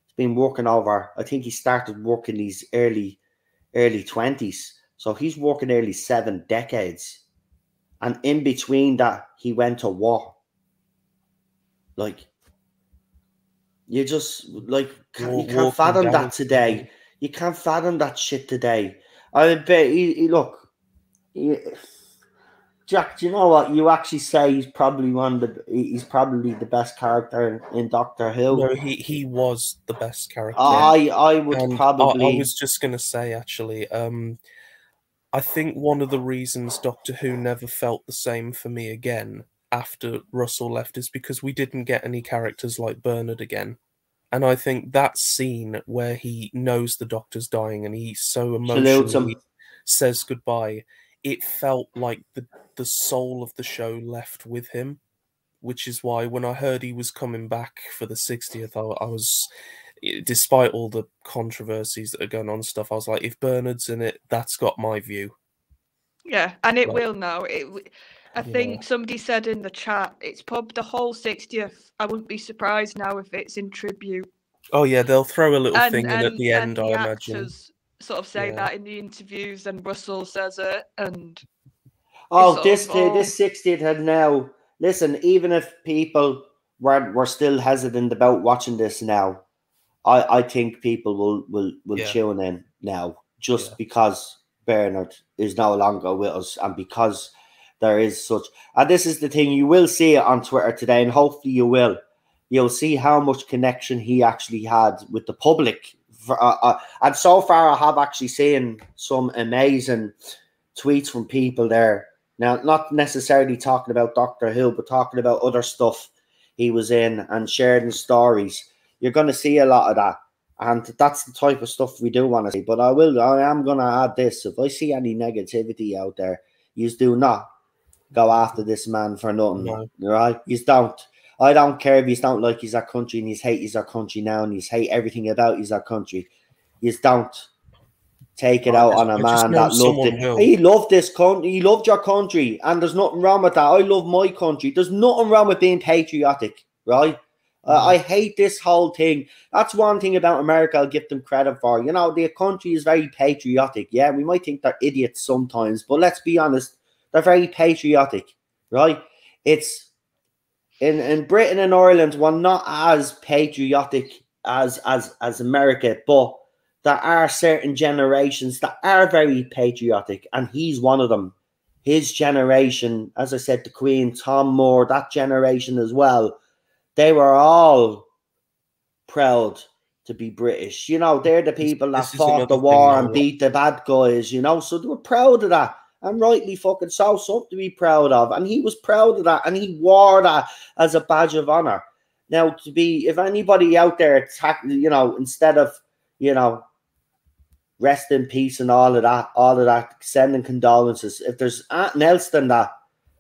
He's been working over, I think he started working these early 20s. So he's working nearly 7 decades. And in between that, he went to war. Like, you just, like, you can't fathom that today. You can't fathom that shit today. I bet, Jack, do you know what? You actually say he's probably the best character in Doctor Who. No, he was the best character. I would probably. I was just going to say, actually, I think one of the reasons Doctor Who never felt the same for me again after Russell left is because we didn't get any characters like Bernard again. And I think that scene where he knows the Doctor's dying and he so emotionally says goodbye, it felt like the soul of the show left with him, which is why when I heard he was coming back for the 60th, I was, despite all the controversies that are going on stuff, I was like, if Bernard's in it, that's got my view. Yeah, and it will now. I think somebody said in the chat, it's probably the whole 60th. I wouldn't be surprised now if it's in tribute. Oh yeah, they'll throw a little thing in at the end, I imagine. Actors sort of say that in the interviews, and Russell says it, and this 60th had now. Listen, even if people were still hesitant about watching this now, I think people will tune in now just because Bernard is no longer with us, and because there is such. And this is the thing, you will see it on Twitter today, and hopefully you will. You'll see how much connection he actually had with the public. And so far, I have actually seen some amazing tweets from people there. Now, not necessarily talking about Doctor Who, but talking about other stuff he was in and sharing stories. You're going to see a lot of that. And that's the type of stuff we do want to see. But I am going to add this. If I see any negativity out there, you do not go after this man for nothing. No. Right? You don't. I don't care if you don't like his country and you hate his country now and you hate everything about his country. You don't take it out on a man that loved it. He loved this country. He loved your country. And there's nothing wrong with that. I love my country. There's nothing wrong with being patriotic. Right? I hate this whole thing. That's one thing about America I'll give them credit for. You know, their country is very patriotic. Yeah, we might think they're idiots sometimes, but let's be honest, they're very patriotic, right? It's in Britain and Ireland, we're not as patriotic as America, but there are certain generations that are very patriotic, and he's one of them. His generation, as I said, the Queen, Tom Moore, that generation as well, they were all proud to be British. You know, they're the people that fought the war and beat the bad guys, you know, so they were proud of that. And rightly fucking so, something to be proud of. And he was proud of that, and he wore that as a badge of honor. Now, if anybody out there, instead of, rest in peace and all of that, sending condolences, if there's anything else than that,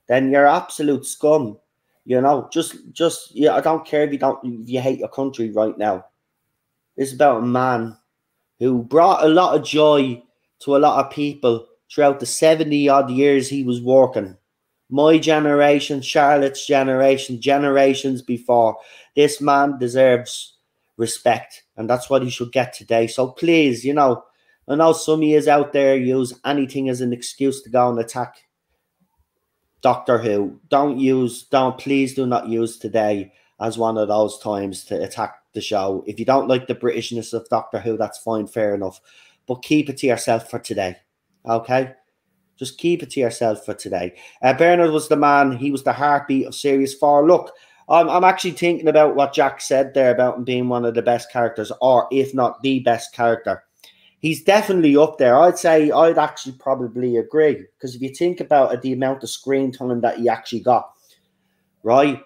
then you're absolute scum. I don't care if you hate your country right now. It's about a man who brought a lot of joy to a lot of people throughout the 70-odd years he was working. My generation, Charlotte's generation, generations before. This man deserves respect, and that's what he should get today. So please, I know some of you out there use anything as an excuse to go and attack Doctor Who. Please do not use today as one of those times to attack the show. If you don't like the Britishness of Doctor Who, that's fine, fair enough. But keep it to yourself for today. Okay? Just keep it to yourself for today. Bernard was the man. He was the heartbeat of Series 4. Look, I'm actually thinking about what Jack said there about him being one of the best characters, or if not the best character. He's definitely up there. I'd actually probably agree. Because if you think about it, the amount of screen time that he actually got, right?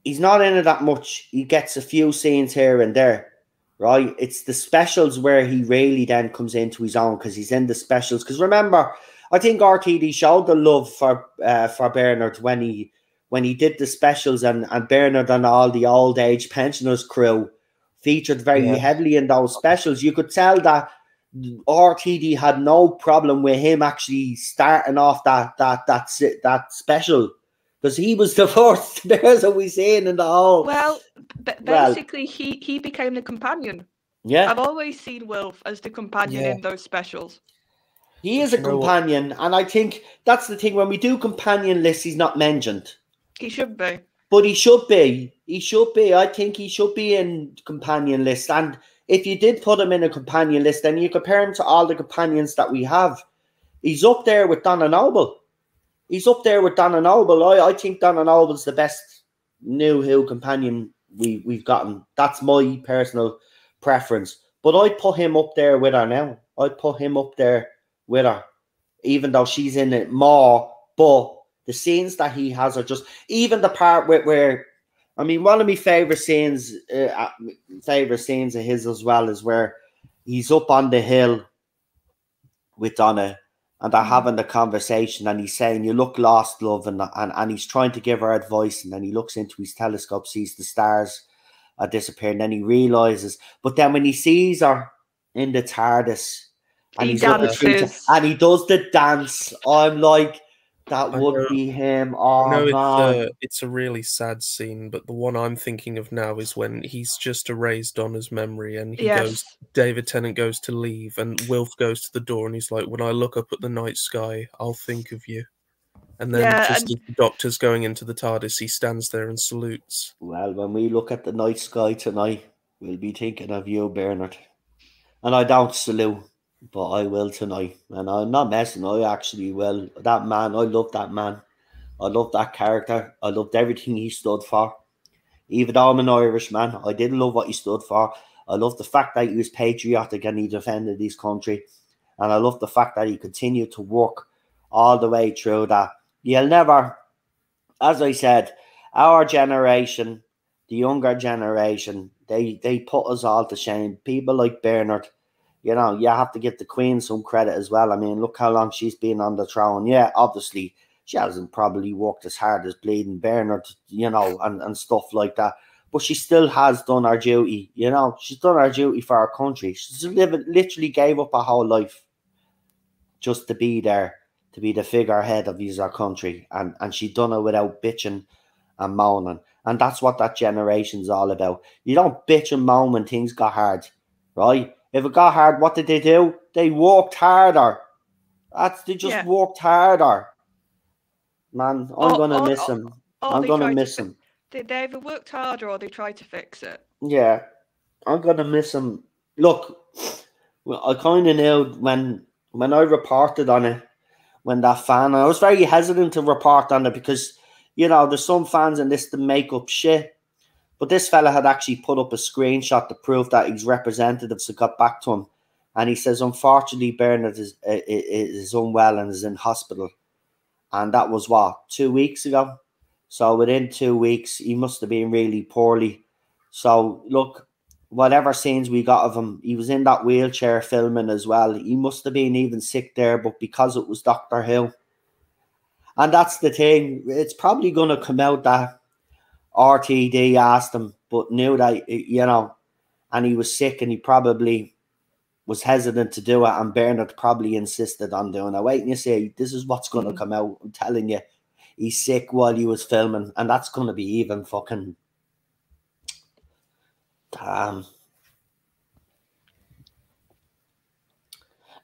He's not in it that much. He gets a few scenes here and there. right? It's the specials where he really then comes into his own, because he's in the specials. Because remember, I think RTD showed the love for Bernard when he did the specials, and Bernard and all the old age pensioners crew featured very heavily in those specials. You could tell that RTD had no problem with him actually starting off that special, because he was the first person we seen in the whole. Well, basically, he became the companion. Yeah, I've always seen Wilf as the companion in those specials. He is a companion, and I think that's the thing. When we do companion lists, he's not mentioned. He should be. But he should be. He should be. I think he should be in companion list. And if you did put him in a companion list, then you compare him to all the companions that we have. He's up there with Donna Noble. He's up there with Donna Noble. I think Donna Noble's the best New Who companion we've gotten. That's my personal preference. But I'd put him up there with her now. I'd put him up there with her, even though she's in it more. But the scenes that he has are just, even the part where I mean, one of my favorite scenes of his as well is where he's up on the hill with Donna, and they're having the conversation, and he's saying, "You look lost, love," and he's trying to give her advice, and then he looks into his telescope, sees the stars are disappearing, and then he realizes. But then when he sees her in the TARDIS, and he's dances, and he does the dance, I'm like, that would be him. Oh, man. It's a really sad scene, but the one I'm thinking of now is when he's just erased Donna's memory, and he goes, David Tennant goes to leave, and Wilf goes to the door, and he's like, "When I look up at the night sky, I'll think of you." And then as the Doctor's going into the TARDIS, he stands there and salutes. Well, when we look at the night sky tonight, we'll be thinking of you, Bernard. And I don't salute, but I will tonight. And I'm not messing, I actually will. That man, I love that man. I love that character. I loved everything he stood for. Even though I'm an Irishman, I didn't love what he stood for. I love the fact that he was patriotic and he defended his country. And I love the fact that he continued to work all the way through that. You'll never, as I said, our generation, the younger generation, they put us all to shame. People like Bernard, you know, you have to give the Queen some credit as well. I mean, look how long she's been on the throne. Yeah, obviously, she hasn't probably worked as hard as Bleeding Bernard, you know, and stuff like that. But she still has done her duty, you know. She's done her duty for our country. She's literally gave up her whole life just to be there, to be the figurehead of our country. And she done it without bitching and moaning. And that's what that generation's all about. You don't bitch and moan when things got hard, right? If it got hard, what did they do? They worked harder. They just worked harder. Man, I'm going to miss him. I'm going to miss him. They either worked harder or they tried to fix it. Yeah, I'm going to miss him. Look, I kind of knew when I reported on it, when that fan, I was very hesitant to report on it because, you know, there's some fans in this that make up shit. But this fella had actually put up a screenshot to prove that his representatives had got back to him. And he says, unfortunately, Bernard is unwell and is in hospital. And that was, 2 weeks ago? So within 2 weeks, he must have been really poorly. So, look, whatever scenes we got of him, he was in that wheelchair filming as well. He must have been even sick there, but because it was Dr. Who. And that's the thing. It's probably going to come out that RTD asked him, but knew that, you know, and he was sick and he probably was hesitant to do it, and Bernard probably insisted on doing it. Wait and you see, this is what's going to come out. I'm telling you, he's sick while he was filming, and that's going to be even fucking damn.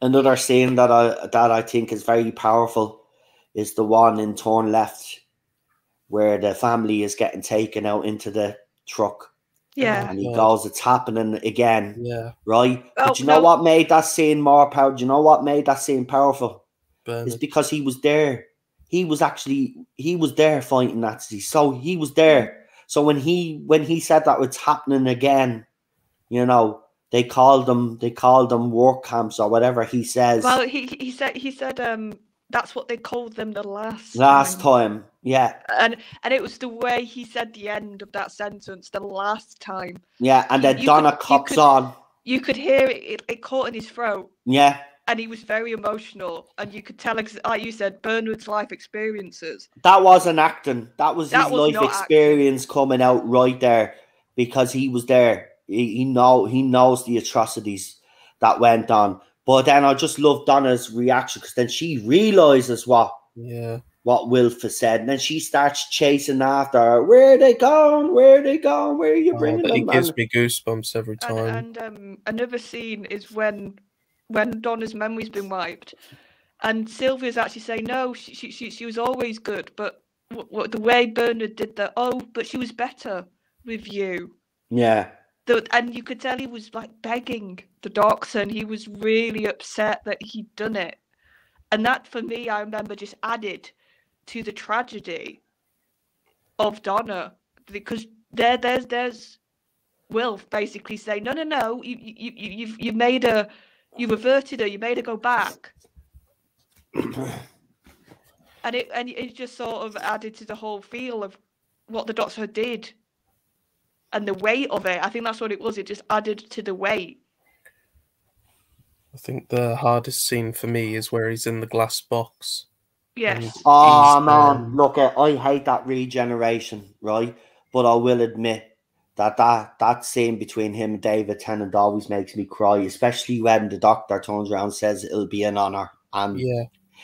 Another scene that I think is very powerful is the one in Turn Left, where the family is getting taken out into the truck. Yeah. And he goes, it's happening again. Yeah. Right? But you know what made that scene more powerful? Do you know what made that scene powerful? It's because he was there. He was there fighting Nazis. So he was there. So when he said that it's happening again, you know, they called them work camps or whatever he says. Well, he said that's what they called them the last time. Yeah. And it was the way he said the end of that sentence, the last time. Yeah, and then Donna cops on. You could hear it caught in his throat. Yeah. And he was very emotional, and you could tell, like you said, Bernard's life experiences. That wasn't acting. That was his life experience coming out right there, because he was there. He knows the atrocities that went on. But then I just love Donna's reaction, because then she realizes what Wilf has said, and then she starts chasing after her. Where are they going? Where are they going? Where are you bringing them? It gives me goosebumps every time. And another scene is when Donna's memory's been wiped, and Sylvia's actually saying, no, she was always good, but the way Bernard did that, but she was better with you. Yeah. And you could tell he was like begging the doctor, and he was really upset that he'd done it. And that, for me, I remember, just added to the tragedy of Donna, because there's Wilf basically saying, no, you made her, you reverted her, you made her go back. and it just sort of added to the whole feel of what the doctor did and the weight of it. I think that's what it was. It just added to the weight. I think the hardest scene for me is where he's in the glass box. Yes. Oh, man. Look, I hate that regeneration, right? But I will admit that scene between him and David Tennant always makes me cry, especially when the doctor turns around and says it'll be an honour. And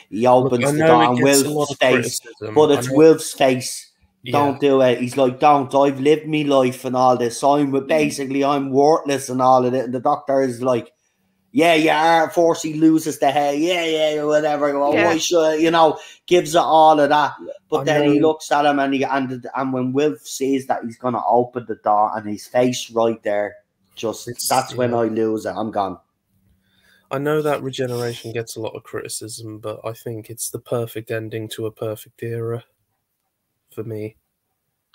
he opens the door and Wilf's face. But it's Wilf's face. Don't do it. He's like, don't. I've lived me life and all this. So I'm worthless and all of it. And the doctor is like, yeah, you are. Force he loses the head. Yeah, whatever. Well, why should gives it all of that. But then he looks at him and when Wilf sees that he's gonna open the door and his face right there, that's when I lose it. I'm gone. I know that regeneration gets a lot of criticism, but I think it's the perfect ending to a perfect era for me.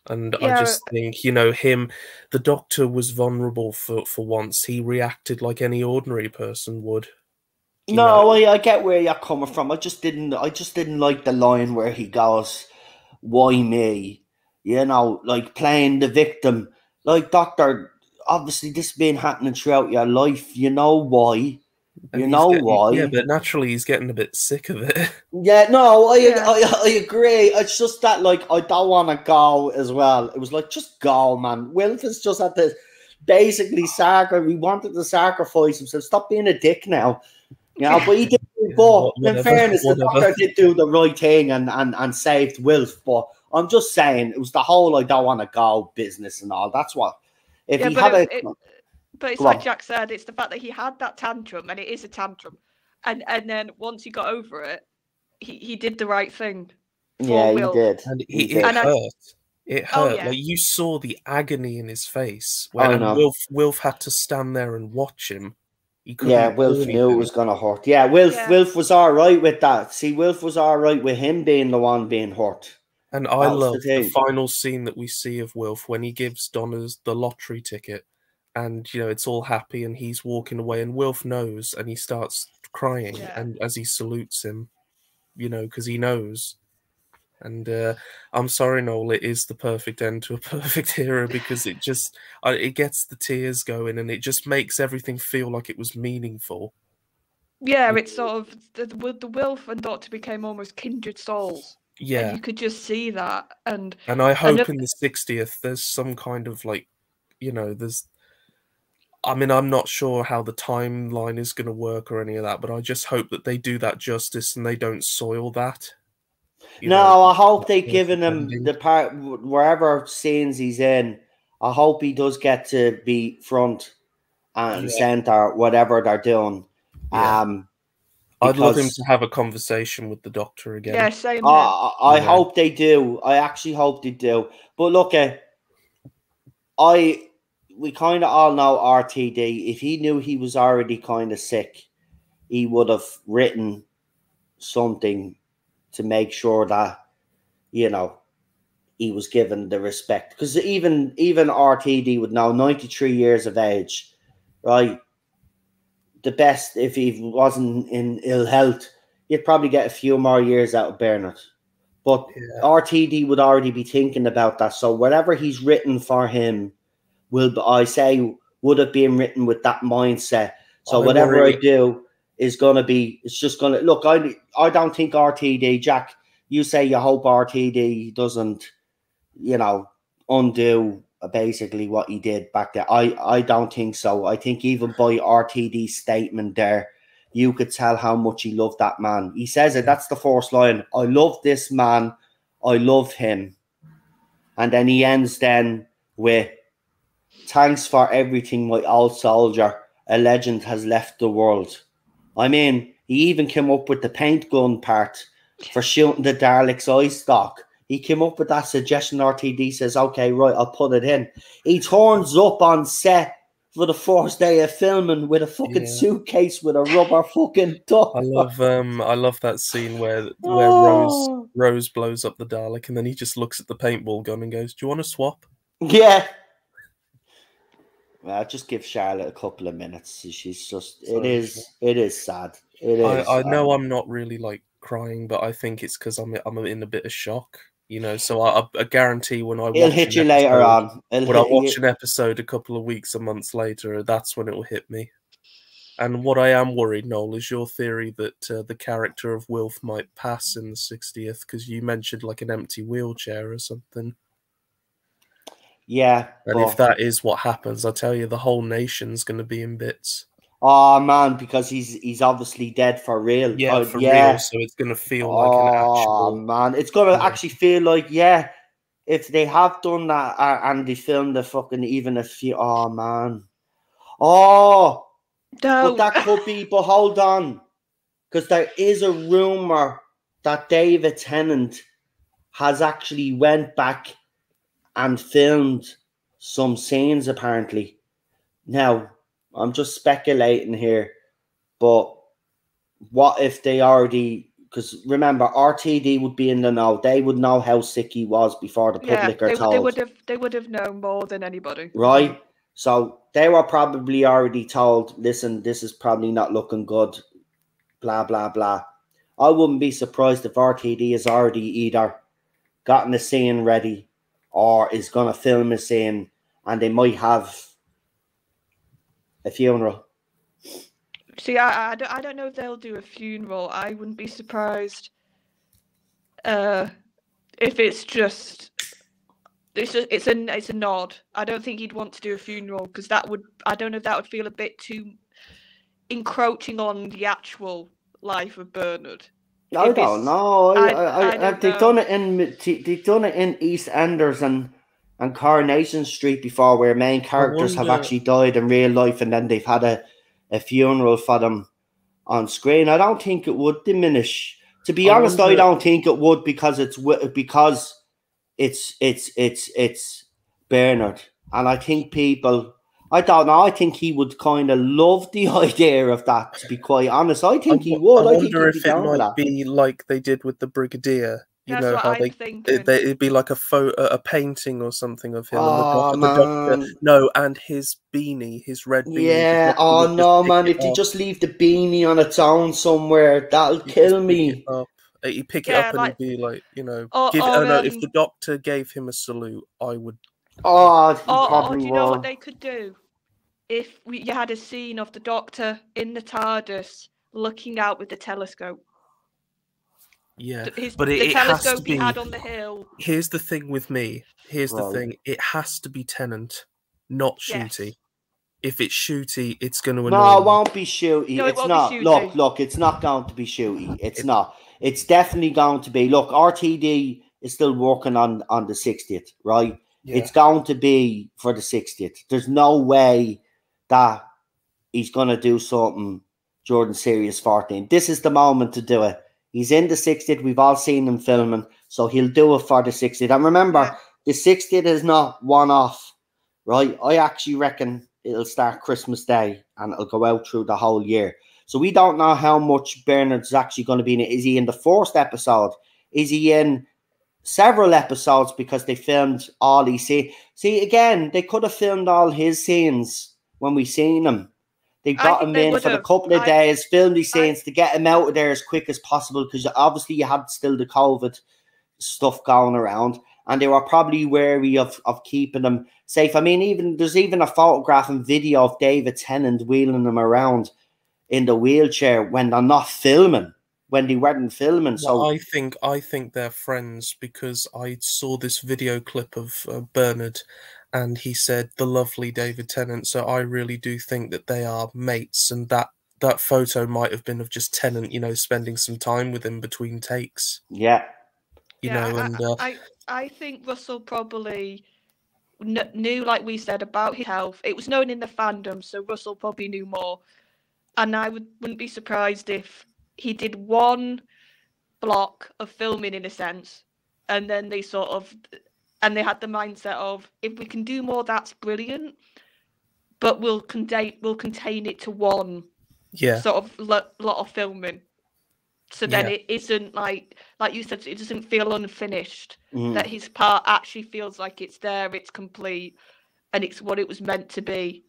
And I just think, the doctor was vulnerable for once. He reacted like any ordinary person would. I get where you're coming from. I just didn't like the line where he goes, why me? Like playing the victim. Like, doctor, obviously this has been happening throughout your life. You know why? Why? Yeah, but naturally he's getting a bit sick of it. Yeah, no, I agree. It's just that, like, I don't want to go as well. It was like, just go, man. Wilf is just at the basically we wanted to sacrifice himself. Stop being a dick now. But he did. But in fairness, the doctor did do the right thing and saved Wilf. But I'm just saying, it was the whole I don't want to go business and all. That's what. But it's like Jack said, it's the fact that he had that tantrum, and it is a tantrum. And then once he got over it, he did the right thing. Yeah, he did. And it hurt. It hurt. Like, you saw the agony in his face when Wilf had to stand there and watch him. Wilf knew it was going to hurt. Yeah, Wilf was all right with that. See, Wilf was all right with him being the one being hurt. And I love the final scene that we see of Wilf when he gives Donna's the lottery ticket. And, it's all happy and he's walking away and Wilf knows and he starts crying and as he salutes him, because he knows. And I'm sorry, Noel, it is the perfect end to a perfect era because it just, it gets the tears going and it just makes everything feel like it was meaningful. Yeah, it's sort of, the Wilf and Doctor became almost kindred souls. Yeah. And you could just see that. And I hope in the 60th there's some kind of I'm not sure how the timeline is going to work or any of that, but I just hope that they do that justice and they don't soil that. I hope they've given him the part, wherever scenes he's in, I hope he does get to be front and center, whatever they're doing. Yeah. I'd love him to have a conversation with the doctor again. Yeah, same. I hope they do. I actually hope they do. But look, we kind of all know RTD. If he knew he was already kind of sick, he would have written something to make sure that, he was given the respect. Because even RTD would know, 93 years of age, right? The best, if he wasn't in ill health, you'd probably get a few more years out of Bernard. But RTD would already be thinking about that. So whatever he's written for him would have been written with that mindset. So whatever I do is going to be, it's just going to, look, I don't think RTD, Jack, you say you hope RTD doesn't, you know, undo basically what he did back there. I don't think so. I think even by RTD's statement there, you could tell how much he loved that man. He says it, that's the first line. I love this man. I love him. And then he ends then with, thanks for everything, my old soldier. A legend has left the world. I mean, he even came up with the paint gun part for shooting the Dalek's eye stalk. He came up with that suggestion. RTD says, okay, right, I'll put it in. He turns up on set for the first day of filming with a fucking suitcase with a rubber fucking duck. I love that scene where Rose blows up the Dalek and then he just looks at the paintball gun and goes, do you want to swap? Yeah. Well, just give Charlotte a couple of minutes. She's just, it is sad. It is. I know I'm not really like crying, but I think it's because I'm in a bit of shock, you know. So I guarantee when I it'll hit you later on. When I watch an episode a couple of weeks or months later, that's when it will hit me. And what I am worried, Noel, is your theory that the character of Wilf might pass in the 60th, because you mentioned like an empty wheelchair or something. Yeah. And if that is what happens, I tell you, the whole nation's going to be in bits. Oh man, because he's obviously dead for real. Yeah, real. So it's going to feel like an actual. Oh man, it's going to actually feel like, yeah, if they have done that and they filmed the fucking even a few. Oh man, no. But that could be. But hold on, because there is a rumor that David Tennant has actually went back and filmed some scenes apparently. Now, I'm just speculating here, but what if they already, because remember, RTD would be in the know. They would know how sick he was before the public are told. They would have known more than anybody. Right? So they were probably already told, listen, this is probably not looking good, blah, blah, blah. I wouldn't be surprised if RTD has already either gotten a scene ready or is going to film a scene, and they might have a funeral. See, I don't know if they'll do a funeral. I wouldn't be surprised if it's just it's a nod. I don't think he'd want to do a funeral because I don't know if that would feel a bit too encroaching on the actual life of Bernard. I don't know. They've done it in EastEnders and Coronation Street before, where main characters have actually died in real life, and then they've had a funeral for them on screen. I don't think it would diminish. To be honest, I don't think it would, because it's Bernard, and I think people. I don't know. I think he would kind of love the idea of that, to be quite honest. I think he would. I wonder if it might be like they did with the Brigadier. You know how it'd be like a painting or something of him. Oh, and the doctor, and his beanie, his red beanie. Yeah. Oh no, man! If they just leave the beanie on its own somewhere, that'll kill me. He'd pick it up and he'd be like, you know, if the doctor gave him a salute, I would. Oh, do you know what they could do? If you had a scene of the Doctor in the TARDIS looking out with the telescope. Yeah, but the telescope he had on the hill. Here's the thing with me. Here's the thing. It has to be Tennant, not Shooty. Yes. If it's Shooty, it's going to annoy me. No, it won't be Shooty. No, it's not. Look, it's not going to be Shooty. It's not. It's definitely going to be. Look, RTD is still working on the 60th, right? Yeah. It's going to be for the 60th. There's no way that he's going to do something during Series 14. This is the moment to do it. He's in the 60th. We've all seen him filming, so he'll do it for the 60th. And remember, the 60th is not one-off, right? I actually reckon it'll start Christmas Day and it'll go out through the whole year. So we don't know how much Bernard's actually going to be in it. Is he in the first episode? Is he in several episodes because they filmed all these scenes? See, again, they could have filmed all his scenes when we seen him. They I got think him they in would for the have. couple of days, filmed these scenes to get him out of there as quick as possible, because obviously you had still the COVID stuff going around, and they were probably wary of keeping him safe. I mean, there's even a photograph and video of David Tennant wheeling him around in the wheelchair when they're not filming, when they weren't filming. Well, So I think they're friends, because I saw this video clip of Bernard, and he said the lovely David Tennant. So I really do think that they are mates, and that photo might have been of just Tennant, spending some time with him between takes. yeah. I think Russell probably knew, like we said, about his health. It was known in the fandom, so Russell probably knew more. And I wouldn't be surprised if he did one block of filming, in a sense, and then they had the mindset of, if we can do more, that's brilliant, but we'll contain it to one sort of lot of filming. So then it isn't like you said, it doesn't feel unfinished. That his part actually feels like it's there, it's complete, and it's what it was meant to be.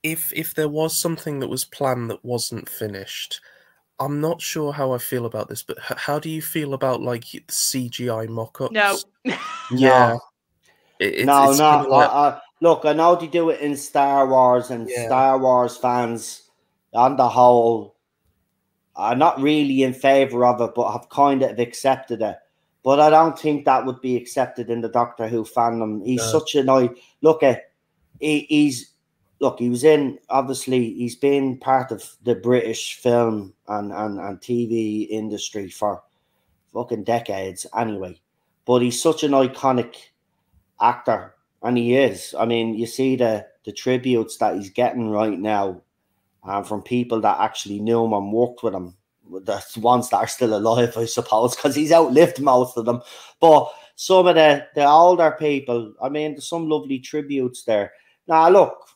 If there was something that was planned that wasn't finished, I'm not sure how I feel about this, but how do you feel about like the CGI mock-ups? No. Yeah. Look, I know they do it in Star Wars, and Star Wars fans on the whole are not really in favor of it, but have kind of accepted it. But I don't think that would be accepted in the Doctor Who fandom. He's such a nice he was in, obviously, he's been part of the British film and TV industry for fucking decades anyway. But he's such an iconic actor, and he is. I mean, you see the tributes that he's getting right now from people that actually knew him and worked with him. The ones that are still alive, I suppose, because he's outlived most of them. But some of the older people, I mean, there's some lovely tributes there. Now, look,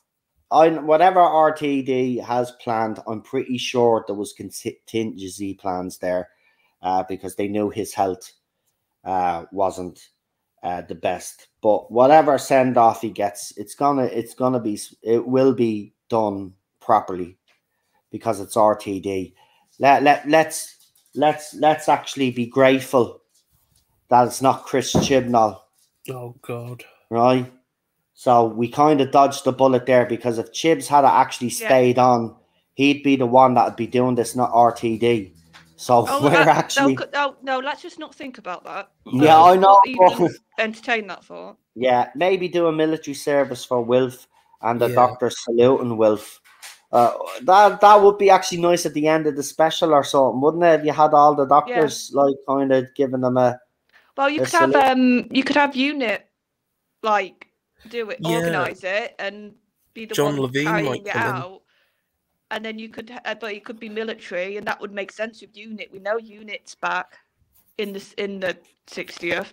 whatever RTD has planned, I'm pretty sure there was contingency plans there, because they knew his health wasn't the best. But whatever send off he gets, it will be done properly, because it's RTD. Let's actually be grateful that it's not Chris Chibnall. Oh God! Right. So we kind of dodged the bullet there, because if Chibs had actually stayed on, he'd be the one that would be doing this, not RTD. So no, let's just not think about that. Yeah, I know. Even entertain that thought. Yeah, maybe do a military service for Wilf, and the Doctor saluting Wilf. That would be actually nice at the end of the special or something, wouldn't it? If you had all the Doctors like kind of giving them a. Well, you could have Unit like do it, organize it, and be the John one Levine carrying it out. And then you could, but it could be military, and that would make sense with Unit. We know Unit's back in the 60th.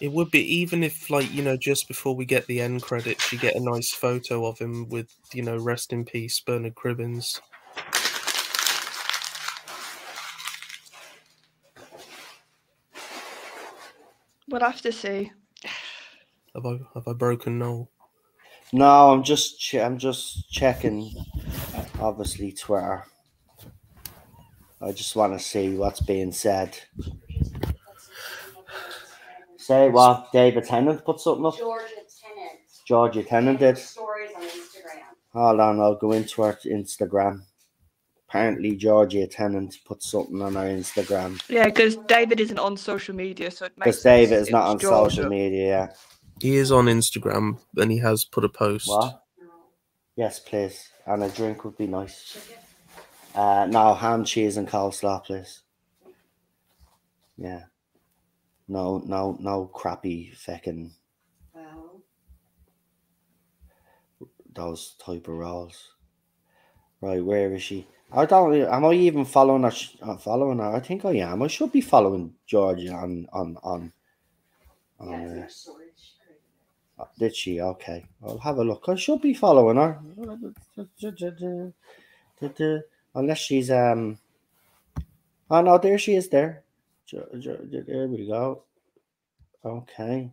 It would be, even if, like, just before we get the end credits, you get a nice photo of him with, rest in peace, Bernard Cribbins. We'll have to see. Have I broken Noel? No, I'm just checking, obviously, Twitter. I just want to see what's being said. Say what? David Tennant put something up? Georgia Tennant did. Stories on Instagram. Hold on, I'll go into our Instagram. Apparently, Georgia Tennant put something on our Instagram. Yeah, because David isn't on social media, so it makes sense. Because David is not on social media, yeah. He is on Instagram, and he has put a post. What? Yes, please. And a drink would be nice. No, ham, cheese, and coleslaw, please. Yeah. No crappy feckin' those type of rolls. Right, where is she? Am I even following her? Following her? I think I am. I should be following Georgia on. Did she? Okay, I'll have a look. I should be following her. Unless she's Oh no, there she is. There we go. Okay.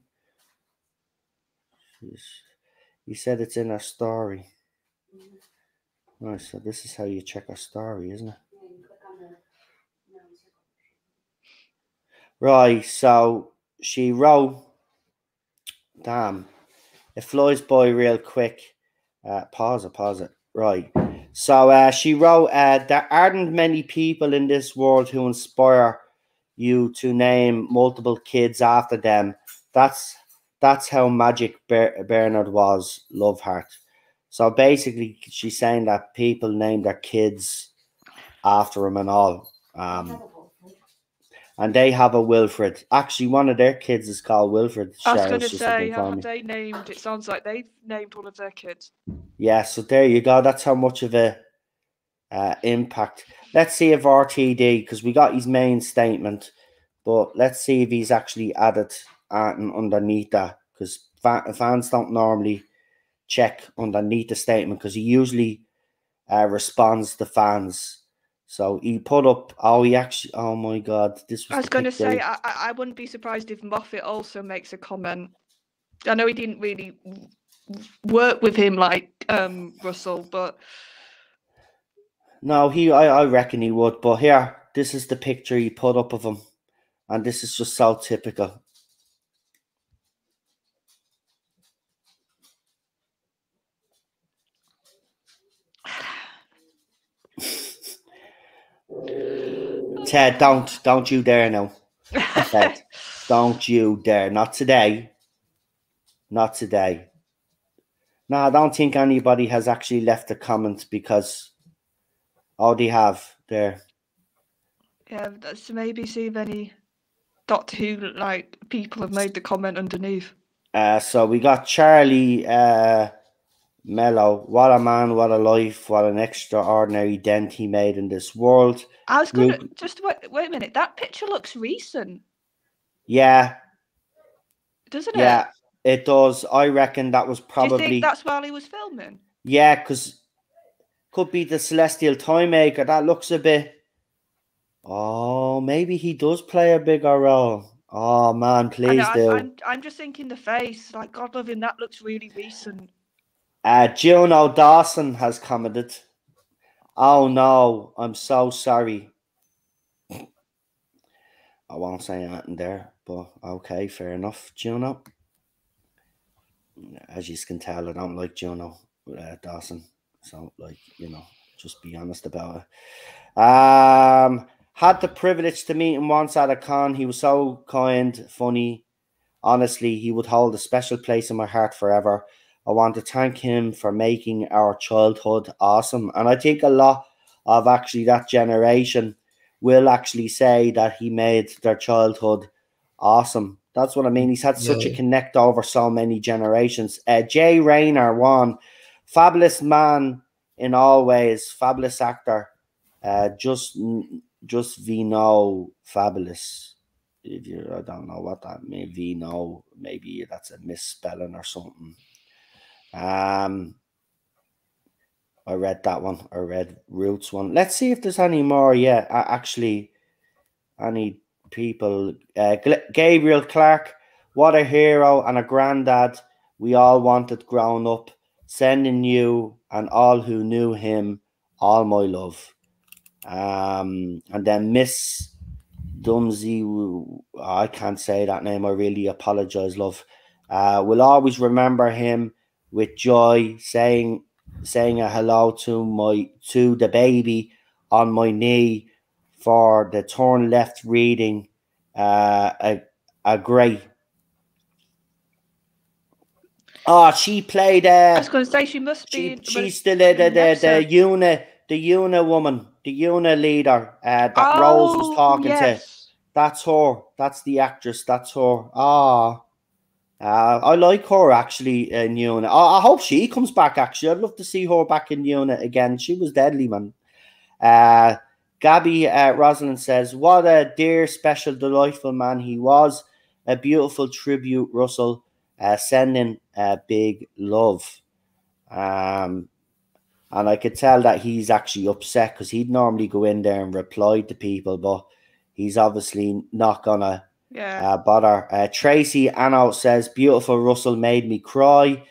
You said it's in her story. Right, so this is how you check her story, isn't it? Right, so she wrote, damn, it flies by real quick. Pause it. Right. So she wrote, there aren't many people in this world who inspire you to name multiple kids after them. That's how magic Bernard was, love heart. So basically, she's saying that people name their kids after him and all. And they have a Wilfred. Actually, one of their kids is called Wilfred. I was going to say, have they named? It sounds like they've named one of their kids. Yeah, so there you go. That's how much of a impact. Let's see if RTD, because we got his main statement, but let's see if he's actually added underneath that, because fans don't normally check underneath the statement, because he usually responds to fans. So he put up, oh my God, this was. I was going to say, I wouldn't be surprised if Moffat also makes a comment. I know he didn't really work with him like Russell, but no, I reckon he would. But here, this is the picture he put up of him, and this is just so typical. Ted, don't you dare now. Ted, don't you dare. Not today. Not today. No, I don't think anybody has actually left a comment, because all they have there. Yeah, so maybe see if any Doctor Who like people have made the comment underneath. So we got Charlie Mello. What a man, what a life, what an extraordinary dent he made in this world. I was going to just wait a minute. That picture looks recent. Yeah. Doesn't it? Yeah, it does. I reckon that was probably. Do you think that's while he was filming? Yeah, because could be the Celestial Time Maker. That looks a bit. Oh, maybe he does play a bigger role. Oh man, please do. I'm just thinking the face. Like, God love him, that looks really recent. Juno Dawson has commented. Oh no, I'm so sorry. I won't say anything there, but okay, fair enough, Juno. As you can tell, I don't like Juno Dawson. So, like, just be honest about it. Had the privilege to meet him once at a con. He was so kind, funny. Honestly, he would hold a special place in my heart forever. I want to thank him for making our childhood awesome. And I think a lot of actually that generation will actually say that he made their childhood awesome. That's what I mean. He's had such a connect over so many generations. Jay Rayner won. Fabulous man in all ways. Fabulous actor. Just Vino fabulous. I don't know what that means. Vino, maybe that's a misspelling or something. I read that one. I read Roots one. Let's see if there's any more. Yeah, actually, any people. Gabriel Clark, what a hero and a granddad we all wanted growing up. Sending you and all who knew him all my love. And then Miss Dumsey, I can't say that name. I really apologize, love. We'll always remember him with joy, saying a hello to the baby on my knee for the torn left reading. A great. Oh, she played. I was going to say she must be. She's still the Una woman, the Una leader. That Rose was talking to. That's her. That's the actress. That's her. I like her actually in Una. I hope she comes back. Actually, I'd love to see her back in Una again. She was deadly, man. Gabby Rosalind says, "What a dear, special, delightful man he was. A beautiful tribute, Russell. Sending big love." And I could tell that he's actually upset, because he'd normally go in there and reply to people, but he's obviously not gonna bother. Tracy Anno says, "Beautiful Russell made me cry."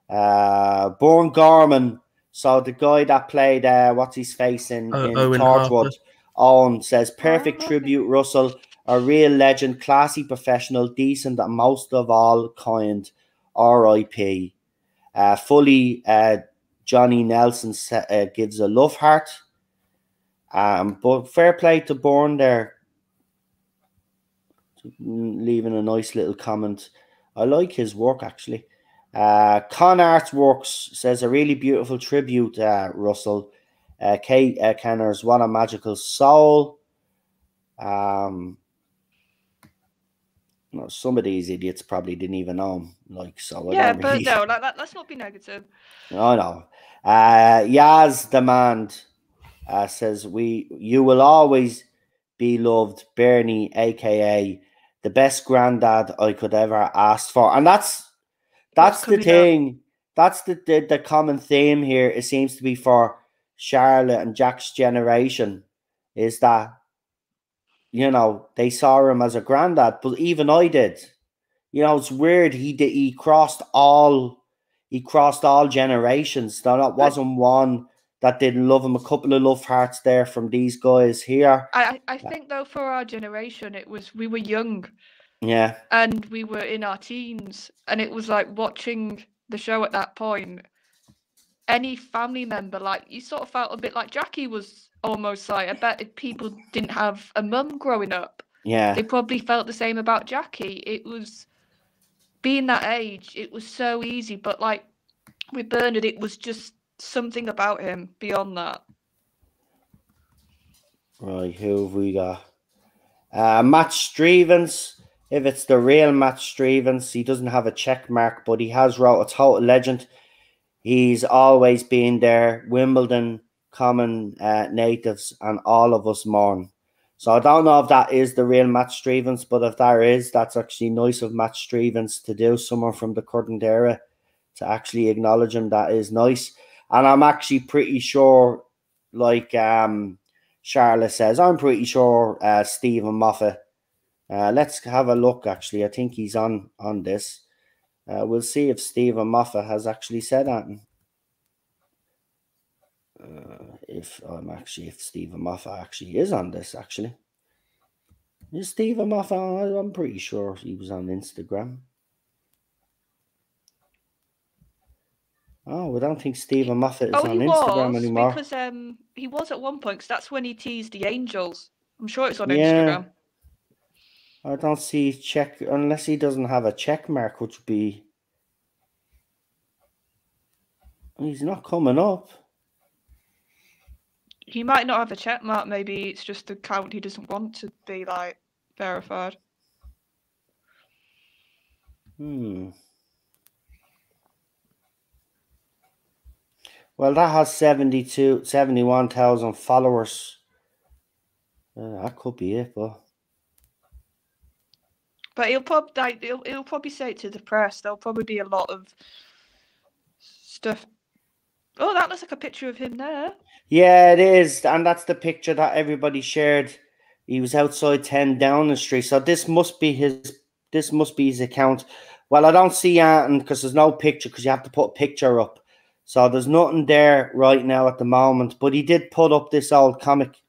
Born Gorman So the guy that played what's his face in Owen Torchwood, Harper. Owen, says perfect Oh, tribute, Russell, a real legend, classy professional, decent and most of all kind. R.I.P. Fully, Johnny Nelson gives a love heart. But fair play to Bourne there, leaving a nice little comment. I like his work, actually. Con Arts Works says a really beautiful tribute, Russell. Kate Kenners, what a magical soul. No, some of these idiots probably didn't even know him. Like, so I yeah, don't but really. no, let's not be negative. I know. Yaz Demand says you will always be loved, Bernie, aka the best granddad I could ever ask for. And that's the thing. That's the common theme here. It seems to be for Charlotte and Jack's generation, is that, you know, they saw him as a granddad, but even I did. You know, it's weird. He crossed all generations. That wasn't one that didn't love him. A couple of love hearts there from these guys here. I think though, for our generation, we were young. Yeah. And we were in our teens, and it was like watching the show at that point. Any family member, like, you sort of felt a bit like Jackie was almost like, I bet if people didn't have a mum growing up, Yeah, they probably felt the same about Jackie. It was, being that age, it was so easy, but like with Bernard, it was just something about him beyond that. Right, who have we got? Matt Stevens. If it's the real Matt Stevens, he doesn't have a check mark, but he has wrote a total legend. He's always been there. Wimbledon, common natives, and all of us mourn. So I don't know if that is the real Matt Stevens, but if that is, that's actually nice of Matt Stevens to do. Someone from the current era to actually acknowledge him. That is nice. And I'm actually pretty sure, like Charlotte says, I'm pretty sure Stephen Moffat. Let's have a look, actually. I think he's on this. We'll see if Stephen Moffat has actually said that. If Stephen Moffat actually is on this, actually. Is Stephen Moffat on? I'm pretty sure he was on Instagram. Oh, I don't think Stephen Moffat is on Instagram anymore. Because he was at one point, because that's when he teased the Angels. I'm sure it's on Yeah. Instagram. I don't see check, unless he doesn't have a check mark, which would be... He's not coming up. He might not have a check mark. Maybe it's just the account he doesn't want to be, like, verified. Well, that has 71,000 followers. That could be it, but he'll probably say it to the press. There'll probably be a lot of stuff. Oh, that looks like a picture of him there. Yeah, it is, and that's the picture that everybody shared. He was outside 10 Downing Street, so this must be his account. Well, I don't see anything because there's no picture, because you have to put a picture up. So there's nothing there right now at the moment, but he did put up this old comic.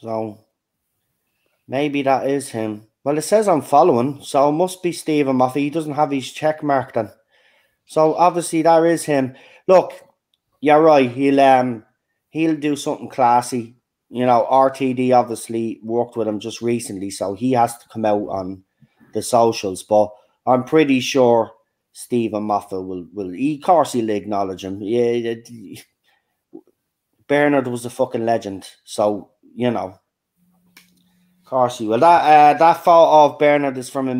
So maybe that is him. Well, it says I'm following, so it must be Stephen Moffat. He doesn't have his check mark then. So obviously that is him. Look, you're right. He'll do something classy. You know, RTD obviously worked with him just recently, so he has to come out on the socials. But I'm pretty sure Stephen Moffat will. Of course, he'll acknowledge him. Yeah, Bernard was a fucking legend. So, you know, of course he will. That photo of Bernard is from a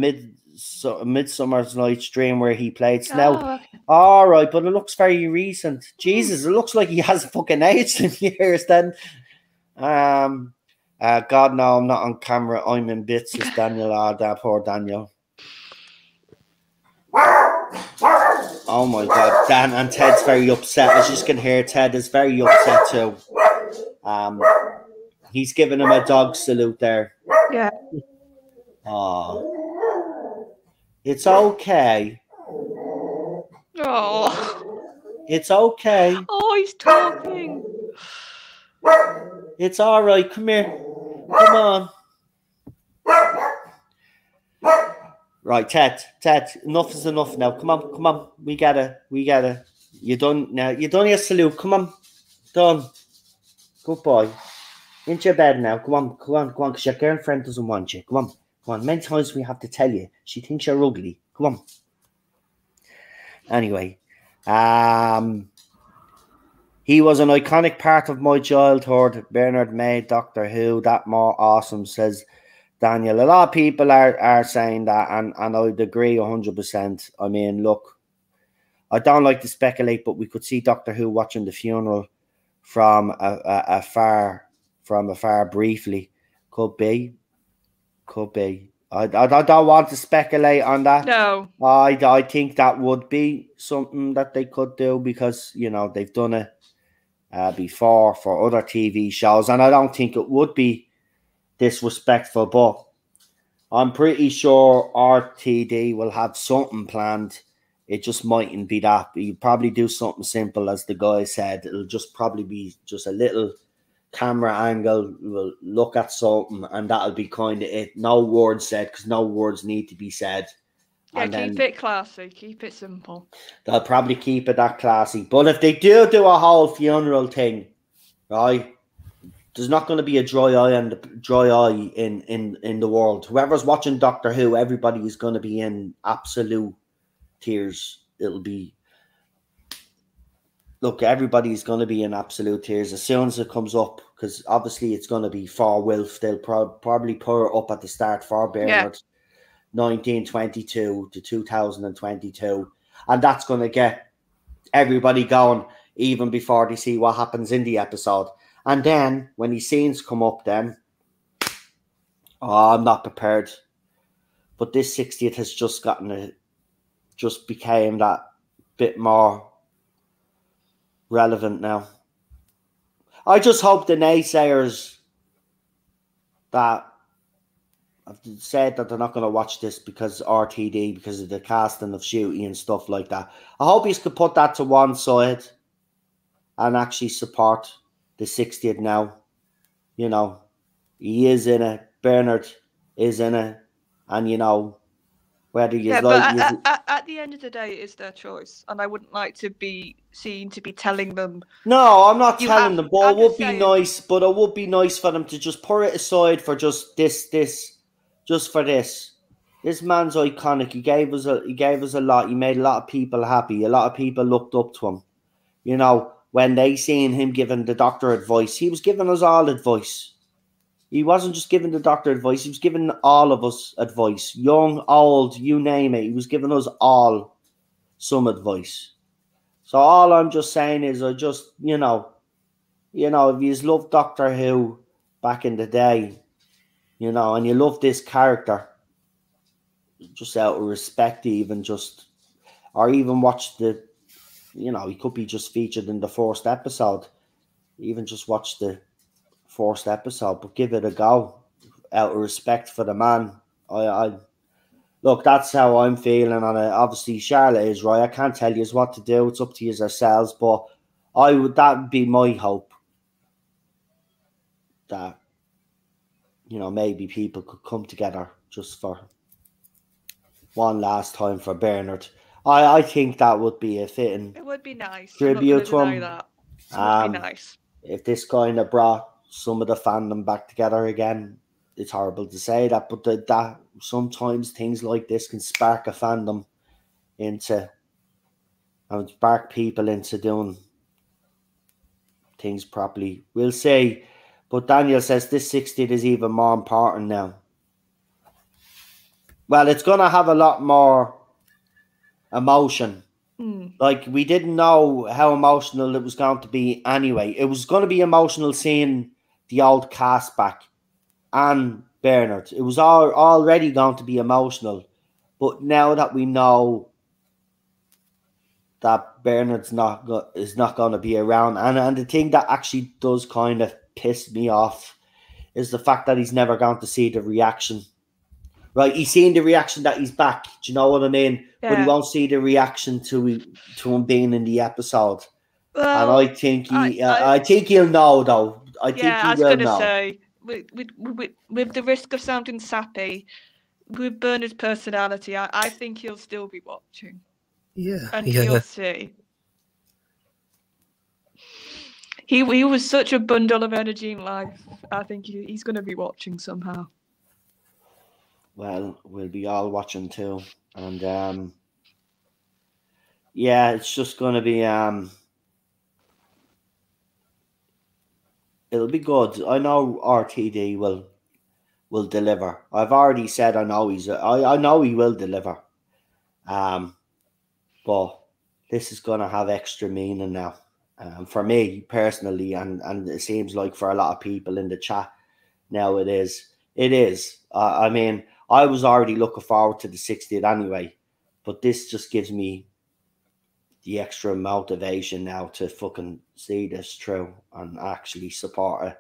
Midsummer's Night's Dream where he played Snow. Oh, okay. All right, but it looks very recent. Jesus, it looks like he hasn't fucking aged in years then. God, no, I'm not on camera. I'm in bits. Says Daniel. That poor Daniel. Oh my God, Dan and Ted's very upset. As you can hear, Ted is very upset too. He's giving him a dog salute there. Yeah. Oh, it's okay. Oh, It's okay. oh, he's talking. It's all right. Come here. Come on. Right, Ted. Enough is enough now. Come on. We gotta. You done now? You done your salute? Come on. Done. Good boy. Into your bed now. Come on. Because your girlfriend doesn't want you. Come on. Many times we have to tell you. She thinks you're ugly. Come on. Anyway, he was an iconic part of my childhood. Bernard made Doctor Who that more awesome, says Daniel. A lot of people are saying that, and I'd agree 100%. I mean, look, I don't like to speculate, but we could see Doctor Who watching the funeral from afar briefly. Could be. I don't want to speculate on that. No. I think that would be something that they could do because, you know, they've done it before for other TV shows, and I don't think it would be disrespectful, but I'm pretty sure RTD will have something planned. It just mightn't be that. You probably do something simple, as the guy said. It'll just probably be just a little camera angle. We'll look at something, and that'll be kind of it. No words said, because no words need to be said. Yeah, keep it classy. Keep it simple. They'll probably keep it that classy. But if they do a whole funeral thing, right, there's not going to be a dry eye in the world. Whoever's watching Doctor Who, everybody is going to be in absolute tears. It'll be, look, everybody's going to be in absolute tears as soon as it comes up, because obviously it's going to be for Wilf. They'll probably put it up at the start for Bernard, 1922 to 2022, and that's going to get everybody going even before they see what happens in the episode. And then when these scenes come up, then I'm not prepared. But this 60th has just became that bit more relevant now. I just hope the naysayers that have said that they're not going to watch this because RTD, because of the casting of Shooty and stuff like that, I hope you could put that to one side and actually support the 60th now. You know, he is in it. Bernard is in it. And, you know, whether you but at the end of the day, it is their choice. And I wouldn't like to be seen to be telling them. No, I'm not telling them, but it would be nice. But it would be nice for them to just put it aside for just just for this. This man's iconic. He gave us a lot. He made a lot of people happy. A lot of people looked up to him. You know, when they seen him giving the doctor advice, he was giving us all advice. He wasn't just giving the doctor advice. He was giving all of us advice. Young, old, you name it. He was giving us all some advice. So all I'm just saying is if you loved Doctor Who back in the day, you know, and you love this character, just out of respect, even watch the, you know, he could be just featured in the first episode. Even just watch the first episode, but give it a go out of respect for the man. I look, that's how I'm feeling on it. Obviously, Charlotte is right. I can't tell you what to do. It's up to you yourselves, but that would be my hope, that, you know, maybe people could come together just for one last time for Bernard. I think that would be a fitting. It would be nice. Tribute to him. That. It would be nice. If this kind of brought some of the fandom back together again, it's horrible to say that, but that sometimes things like this can spark a fandom and spark people into doing things properly. We'll see. But Daniel says this 60th is even more important now. Well, it's going to have a lot more emotion. Like, we didn't know how emotional it was going to be anyway. It was going to be emotional seeing the old cast back and Bernard. It was already going to be emotional. But now that we know that Bernard's is not going to be around, and the thing that actually does kind of piss me off is the fact that he's never going to see the reaction right? He's seen the reaction that he's back. Do you know what I mean? Yeah. But he won't see the reaction to him being in the episode. Well, and I think I think he'll know though. I think he will know. Say with the risk of sounding sappy, with Bernard's personality, I think he'll still be watching. Yeah, and he'll see. He was such a bundle of energy in life. I think he's going to be watching somehow. Well, we'll be all watching too, and yeah, it's just going to be it'll be good. I know RTD will deliver. I've already said I know I know he will deliver. But this is going to have extra meaning now. For me personally, and it seems like for a lot of people in the chat now it is. It is. I mean, I was already looking forward to the 60th anyway, but this just gives me the extra motivation now to fucking see this through and actually support it.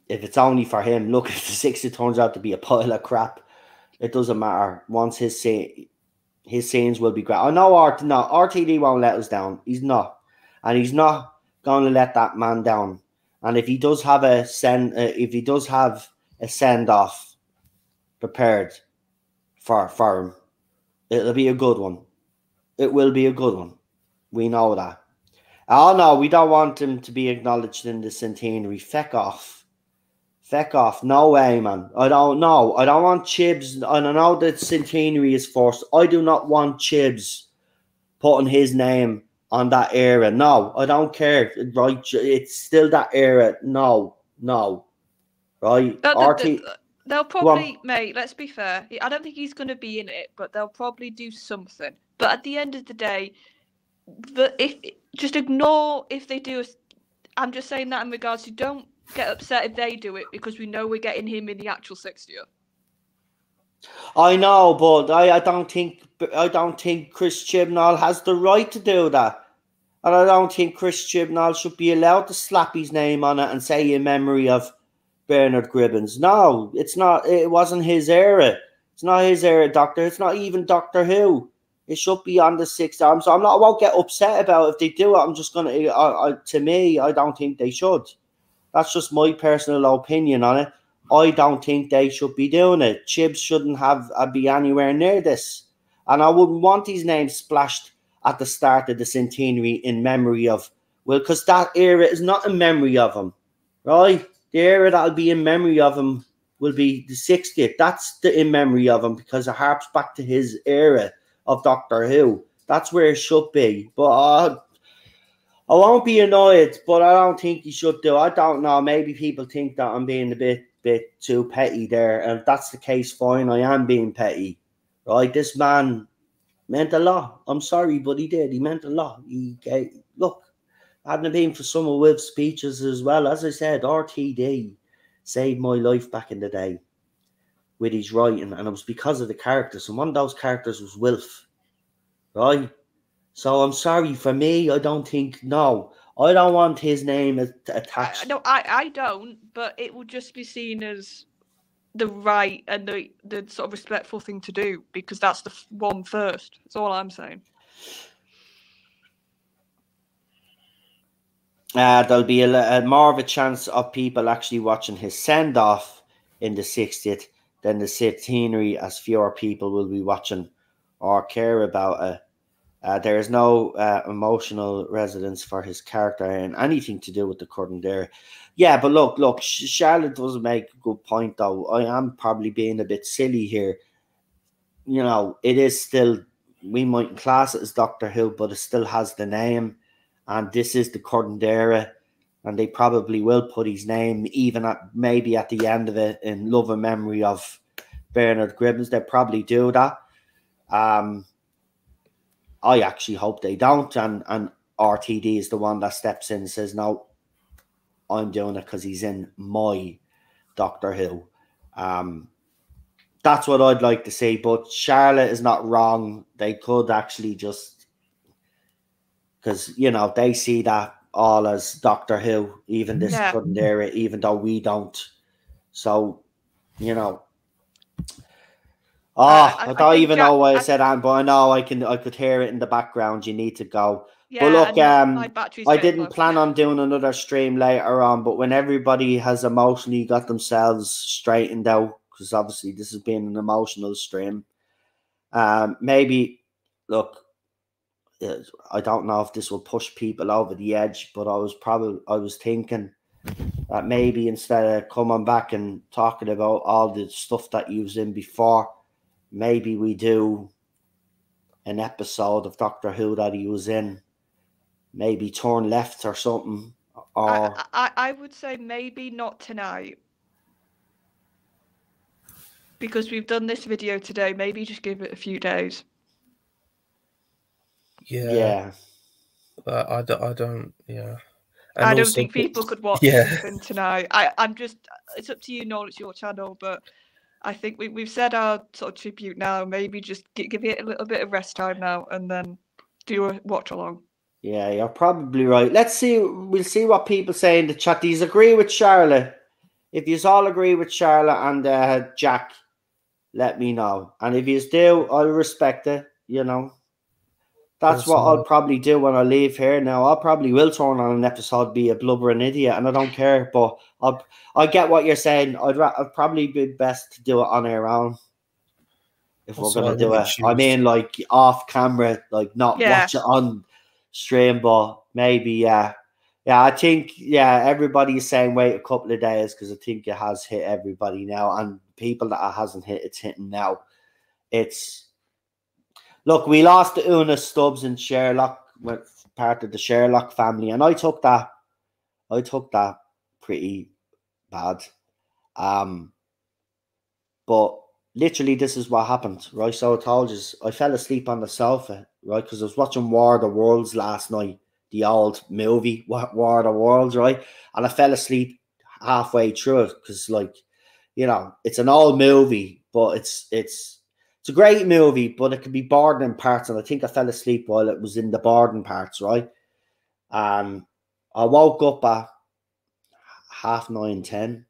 If it's only for him, look, if the 60th turns out to be a pile of crap, it doesn't matter. Once his scenes will be great. I know RTD won't let us down. He's not. And he's not going to let that man down. And if he does have a send off prepared for him, it'll be a good one. It will be a good one. We know that. Oh no, we don't want him to be acknowledged in the centenary. Feck off. Feck off. No way, man. I don't know. I don't want Chibs. I don't know that centenary is forced. I do not want Chibs putting his name on that era. No, I don't care. Right? It's still that era. No. Right? They'll probably, mate, let's be fair. I don't think he's going to be in it, but they'll probably do something. But at the end of the day, just ignore if they do. I'm just saying that in regards to don't get upset if they do it because we know we're getting him in the actual 60th. I know, but I don't think Chris Chibnall has the right to do that. And I don't think Chris Chibnall should be allowed to slap his name on it and say in memory of Bernard Cribbins. No, it's not. It wasn't his era. It's not his era, Doctor. It's not even Doctor Who. It should be on the 6th arm. So I won't get upset about if they do it. I'm just going to, to me, I don't think they should. That's just my personal opinion on it. I don't think they should be doing it. Chibs shouldn't be anywhere near this. And I wouldn't want his name splashed at the start of the centenary in memory of, well, because that era is not in memory of him, right? The era that'll be in memory of him will be the 60th. That's the in memory of him because it harps back to his era of Doctor Who. That's where it should be. But I won't be annoyed, but I don't think he should do. I don't know. Maybe people think that I'm being a bit too petty there. And if that's the case, fine. I am being petty. Right? This man meant a lot. I'm sorry, but he did. He meant a lot. Look, hadn't it been for some of Wilf's speeches as well, as I said, RTD saved my life back in the day with his writing. And it was because of the characters. And one of those characters was Wilf. Right? So I'm sorry, for me, I don't want his name attached. No, I don't, but it will just be seen as the right and the sort of respectful thing to do because that's the one first. That's all I'm saying. There'll be a more of a chance of people actually watching his send-off in the 60th than the centenary, as fewer people will be watching or care about it. There is no emotional resonance for his character and anything to do with the current era. Yeah, but look, Charlotte doesn't make a good point, though. I am probably being a bit silly here. You know, it is still, we might class it as Doctor Who, but it still has the name. And this is the current era. And they probably will put his name, even maybe at the end of it, in love and memory of Bernard Cribbins. They probably do that. I actually hope they don't, and RTD is the one that steps in and says, no, I'm doing it because he's in my Doctor Who. That's what I'd like to see, but Charlotte is not wrong. They could actually just, because, you know, they see that all as Doctor Who, even this current era, even though we don't. So, you know. I don't even know why I said that, but I know I could hear it in the background. You need to go. Yeah, but look, my battery's I getting didn't low. plan on doing another stream later on, but when everybody has emotionally got themselves straightened out, because obviously this has been an emotional stream, maybe, look, I don't know if this will push people over the edge, but I was thinking that maybe instead of coming back and talking about all the stuff that you was in before, maybe we do an episode of Doctor Who that he was in, maybe turn left or something. Or I would say maybe not tonight, because we've done this video today. Maybe just give it a few days. Yeah. I don't. Yeah. And I don't think people could watch something tonight. I'm just. It's up to you, Noel. It's your channel, but I think we've said our sort of tribute now. Maybe just give it a little bit of rest time now, and then do a watch along. Yeah, you're probably right. Let's see. We'll see what people say in the chat. Do you agree with Charlotte? If you all agree with Charlotte and Jack, let me know. And if you do, I'll respect it. You know. That's what I'll probably do when I leave here. Now, I probably will turn on an episode, be a blubbering idiot, and I don't care. But I get what you're saying. I'd probably be best to do it on our own if we're going to do it. I mean, like off camera, like not watch it on stream, but maybe, yeah. I think, everybody's saying wait a couple of days because I think it has hit everybody now. And people that it hasn't hit, it's hitting now. Look, we lost Una Stubbs and Sherlock, part of the Sherlock family, and I took that pretty bad. But literally, this is what happened, right? So I told you, I fell asleep on the sofa, right? Because I was watching War of the Worlds last night, the old movie, War of the Worlds, right? And I fell asleep halfway through it because, like, you know, it's an old movie, but it's a great movie, but it can be boring in parts, and I think I fell asleep while it was in the boring parts, right? I woke up at 9:30, 10,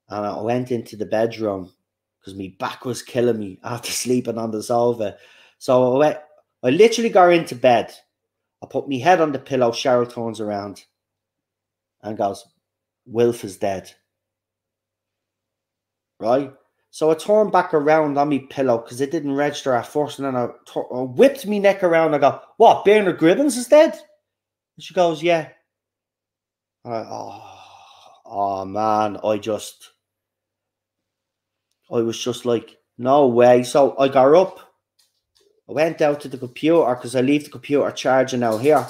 and I went into the bedroom because my back was killing me after sleeping on the sofa. So I literally got into bed. I put my head on the pillow. Cheryl turns around and goes, "Wilf is dead." Right? So I turned back around on my pillow because it didn't register at first. And then I whipped my neck around. And I go, "What, Bernard Cribbins is dead?" And she goes, "Yeah." And oh man, I was just like, no way. So I got up. I went out to the computer because I leave the computer charging out here.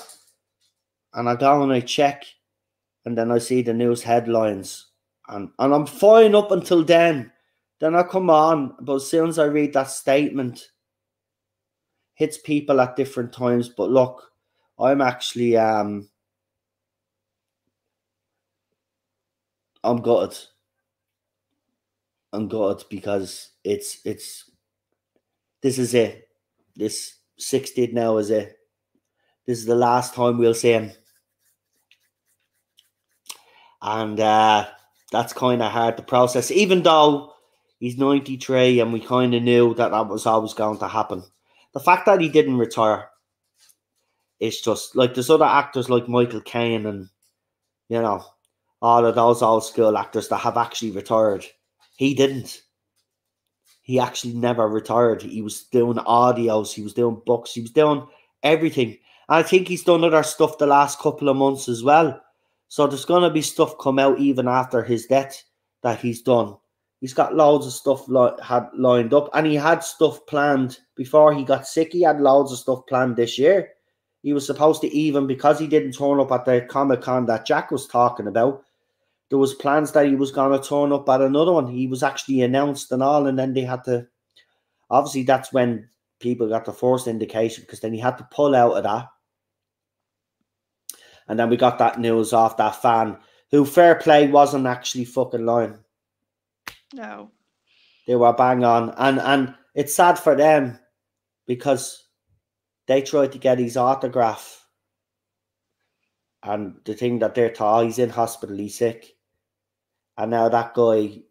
And I go and I check. And then I see the news headlines. And I'm fine up until then. Then I come on, but as soon as I read that statement, hits people at different times. But look, I'm actually I'm gutted. I'm gutted because it's this is it. This 60th now is it. This is the last time we'll see him. And that's kind of hard to process, even though he's 93 and we kind of knew that was always going to happen. The fact that he didn't retire is just like there's other actors like Michael Caine and, you know, all of those old school actors that have actually retired. He didn't. He actually never retired. He was doing audios, he was doing books, he was doing everything. And I think he's done other stuff the last couple of months as well. So there's going to be stuff come out even after his death that he's done. He's got loads of stuff had lined up, and he had stuff planned before he got sick. He had loads of stuff planned this year. He was supposed to, even because he didn't turn up at the Comic-Con that Jack was talking about, there was plans that he was going to turn up at another one. He was actually announced and all, and then they had to, obviously that's when people got the first indication, because then he had to pull out of that. And then we got that news off that fan who, fair play, wasn't actually fucking lying. No. They were bang on. And it's sad for them because they tried to get his autograph. And the thing that they're taught, he's in hospital, he's sick. and now that guy,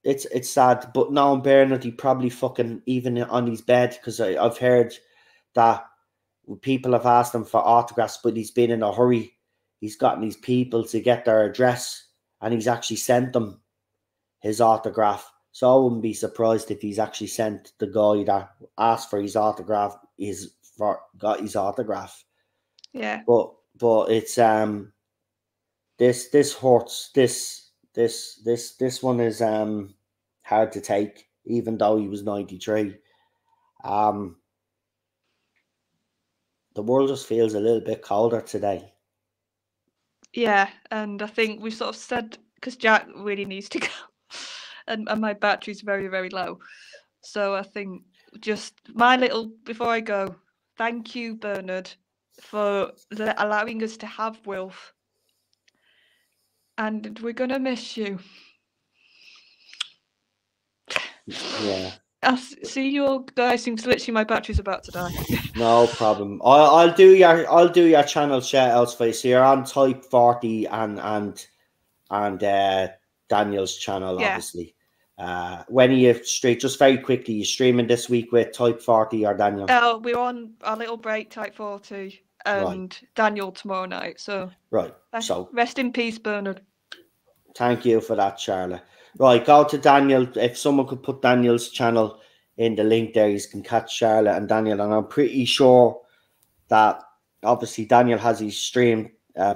it's sad. But knowing Bernard, he probably fucking even on his bed, because I've heard that people have asked him for autographs, but he's been in a hurry. He's gotten these people to get their address, and he's actually sent them his autograph. So I wouldn't be surprised if he's actually sent the guy that asked for his autograph got his autograph. Yeah. But it's this hurts. This one is hard to take, even though he was 93. The world just feels a little bit colder today. Yeah, and I think we sort of said, because Jack really needs to go, and my battery's very, very low. So I think just before I go, thank you, Bernard, for allowing us to have Wilf. And we're going to miss you. Yeah. I'll see you all guys. Seems literally my battery's about to die. No problem. I'll do your channel shout outs for you. So you're on Type 40 and Daniel's channel, obviously. When are you just very quickly, you streaming this week with Type 40 or Daniel? Oh, we're on our little break, Type 40, and Daniel tomorrow night. So so rest in peace, Bernard. Thank you for that, Charlotte. Right, go to Daniel. If someone could put Daniel's channel in the link there, you can catch Charlotte and Daniel. And I'm pretty sure that obviously Daniel has his stream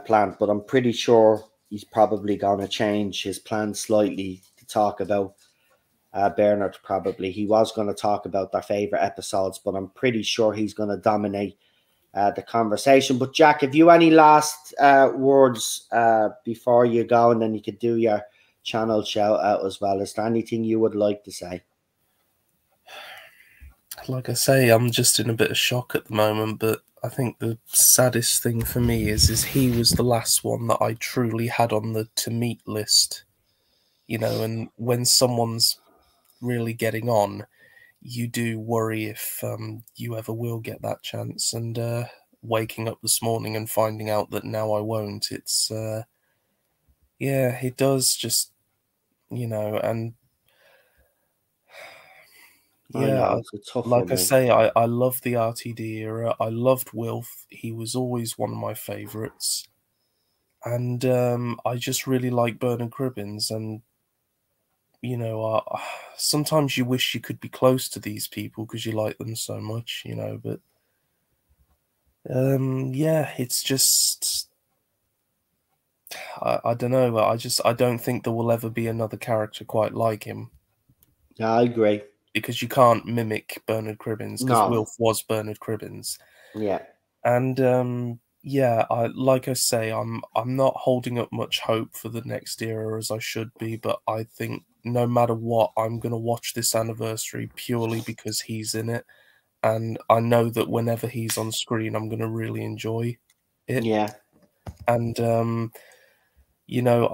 planned, but I'm pretty sure he's probably going to change his plan slightly to talk about Bernard. Probably he was going to talk about their favorite episodes, but I'm pretty sure he's going to dominate the conversation. But Jack, have you any last words before you go, and then you could do your channel shout out as well? Is there anything you would like to say? Like I say, I'm just in a bit of shock at the moment, but I think the saddest thing for me is he was the last one that I truly had on the to meet list, you know. And when someone's really getting on, you do worry if you ever will get that chance. And waking up this morning and finding out that now I won't, it's yeah, it does just, you know. And yeah, it's a tough like one, I say, I love the RTD era. I loved Wilf. He was always one of my favorites. And I just really like Bernard Cribbins. And you know, sometimes you wish you could be close to these people because you like them so much, you know. But yeah, it's just I don't know. I don't think there will ever be another character quite like him. Yeah, I agree. Because you can't mimic Bernard Cribbins, because Wilf was Bernard Cribbins. Yeah. And yeah, like I say, I'm not holding up much hope for the next era as I should be, but I think no matter what, I'm going to watch this anniversary purely because he's in it. And I know that whenever he's on screen, I'm going to really enjoy it. Yeah. And, you know,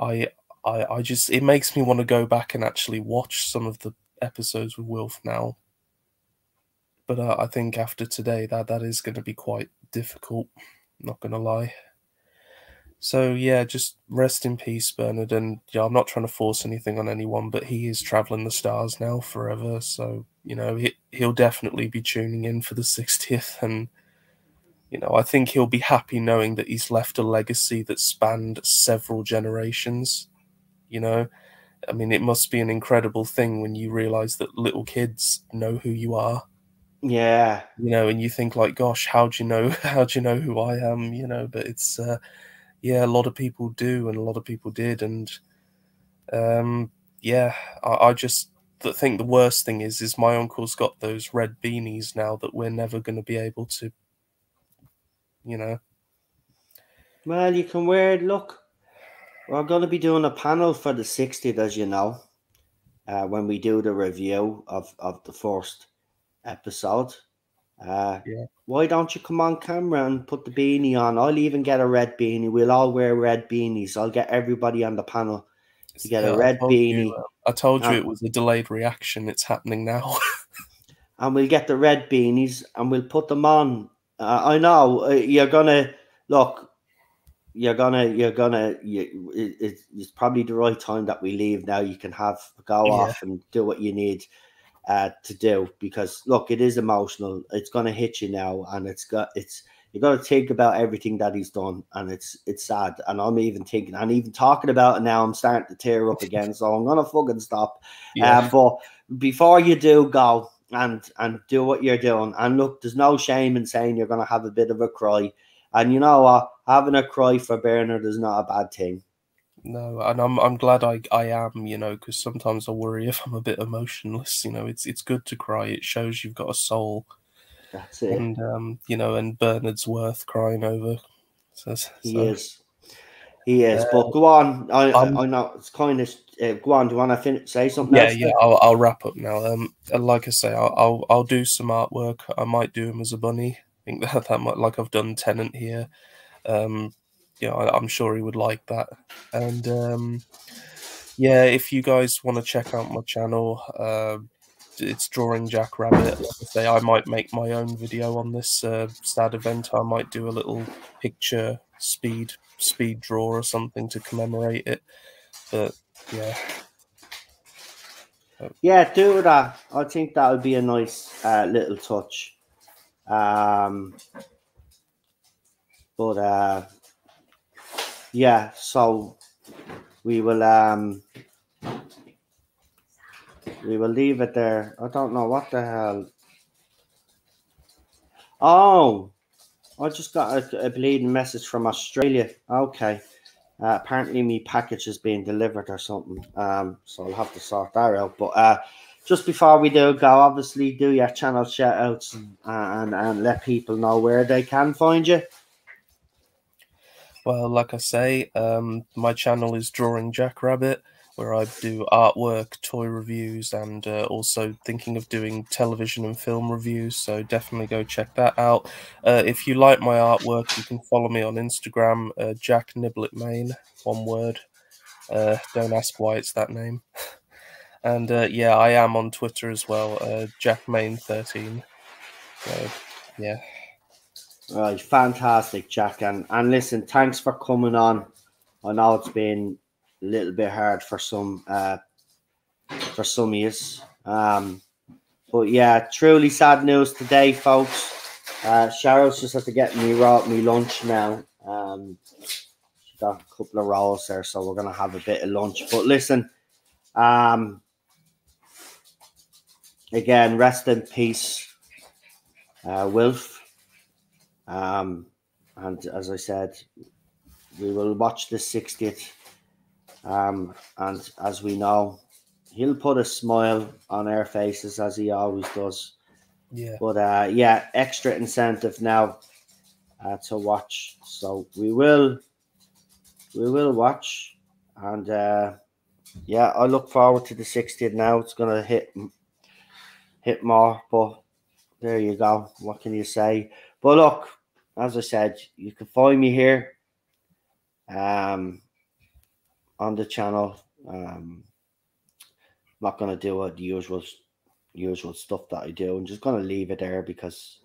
I just, it makes me want to go back and actually watch some of the episodes with Wilf now. But I think after today, that is going to be quite difficult, not going to lie. So yeah, just rest in peace, Bernard. And yeah, I'm not trying to force anything on anyone, but he is traveling the stars now forever. So, you know, he'll definitely be tuning in for the 60th. And, you know, I think he'll be happy knowing that he's left a legacy that spanned several generations, you know. I mean, it must be an incredible thing when you realize that little kids know who you are. Yeah. You know, and you think like, gosh, how do you know who I am? You know, but it's, yeah, a lot of people do, and a lot of people did. And, yeah, I just think the worst thing is my uncle's got those red beanies now that we're never going to be able to, you know. Well, you can wear it. Look, we're going to be doing a panel for the 60th, as you know, when we do the review of the first episode. Yeah. Why don't you come on camera and put the beanie on? I'll even get a red beanie. We'll all wear red beanies. I'll get everybody on the panel to get a red beanie. I told you it was a delayed reaction. It's happening now. And we'll get the red beanies and we'll put them on. I know you're going to... Look, it's probably the right time that we leave now. You can go Yeah. off and do what you need to do, because look, it is emotional. It's going to hit you now, and you got to think about everything that he's done, and it's sad. And I'm even thinking, and even talking about it now, I'm starting to tear up again. So I'm gonna fucking stop. Yeah. But before you do, go and do what you're doing. And look, there's no shame in saying you're gonna have a bit of a cry. And you know what? Having a cry for Bernard is not a bad thing. No, and I'm glad I am, you know, because sometimes I worry if I'm a bit emotionless. You know, it's good to cry. It shows you've got a soul. That's it. And you know, and Bernard's worth crying over. He is. But go on. I know it's kind of. Go on. Do you want to say something else? Yeah. I'll wrap up now. Like I say, I'll do some artwork. I might do him as a bunny. I think that might, like I've done Tennant here. Yeah, I'm sure he would like that. And yeah, if you guys want to check out my channel, it's Drawing Jack Rabbit. Like I say, I might make my own video on this sad event. I might do a little picture speed draw or something to commemorate it. But yeah. Yeah, do that. I think that would be a nice little touch. But yeah, so we will leave it there. I don't know what the hell. Oh, I just got a bleeding message from Australia. Okay. Apparently my package is being delivered or something. So I'll have to sort that out. But just before we do go, obviously do your channel shout outs and let people know where they can find you. Well, like I say, my channel is Drawing Jack Rabbit, where I do artwork, toy reviews, and also thinking of doing television and film reviews, so definitely go check that out. If you like my artwork, you can follow me on Instagram, Jack Niblet Main, one word. Don't ask why it's that name. And yeah, I am on Twitter as well, JackMain13. So, yeah. Right, fantastic, Jack. And listen, thanks for coming on. I know it's been a little bit hard for some of you. But yeah, truly sad news today, folks. Cheryl's just had to get me lunch now. She got a couple of rolls there, so we're gonna have a bit of lunch. But listen, again, rest in peace, Wilf. And as I said, we will watch the 60th. And as we know, he'll put a smile on our faces as he always does. Yeah. But yeah, extra incentive now to watch. So we will watch. And yeah, I look forward to the 60th now. It's gonna hit more, but there you go. What can you say? But look, as I said, you can find me here on the channel. Not going to do the usual stuff that I do. I'm just going to leave it there because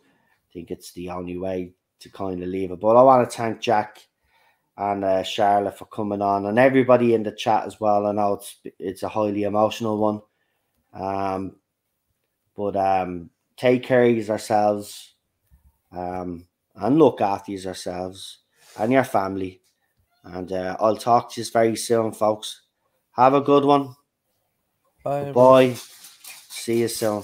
I think it's the only way to kind of leave it. But I want to thank Jack and Charlotte for coming on, and everybody in the chat as well. I know it's a highly emotional one. But take care of yourselves. And look after yourselves and your family. And I'll talk to you very soon, folks. Have a good one. Bye. Bye. See you soon.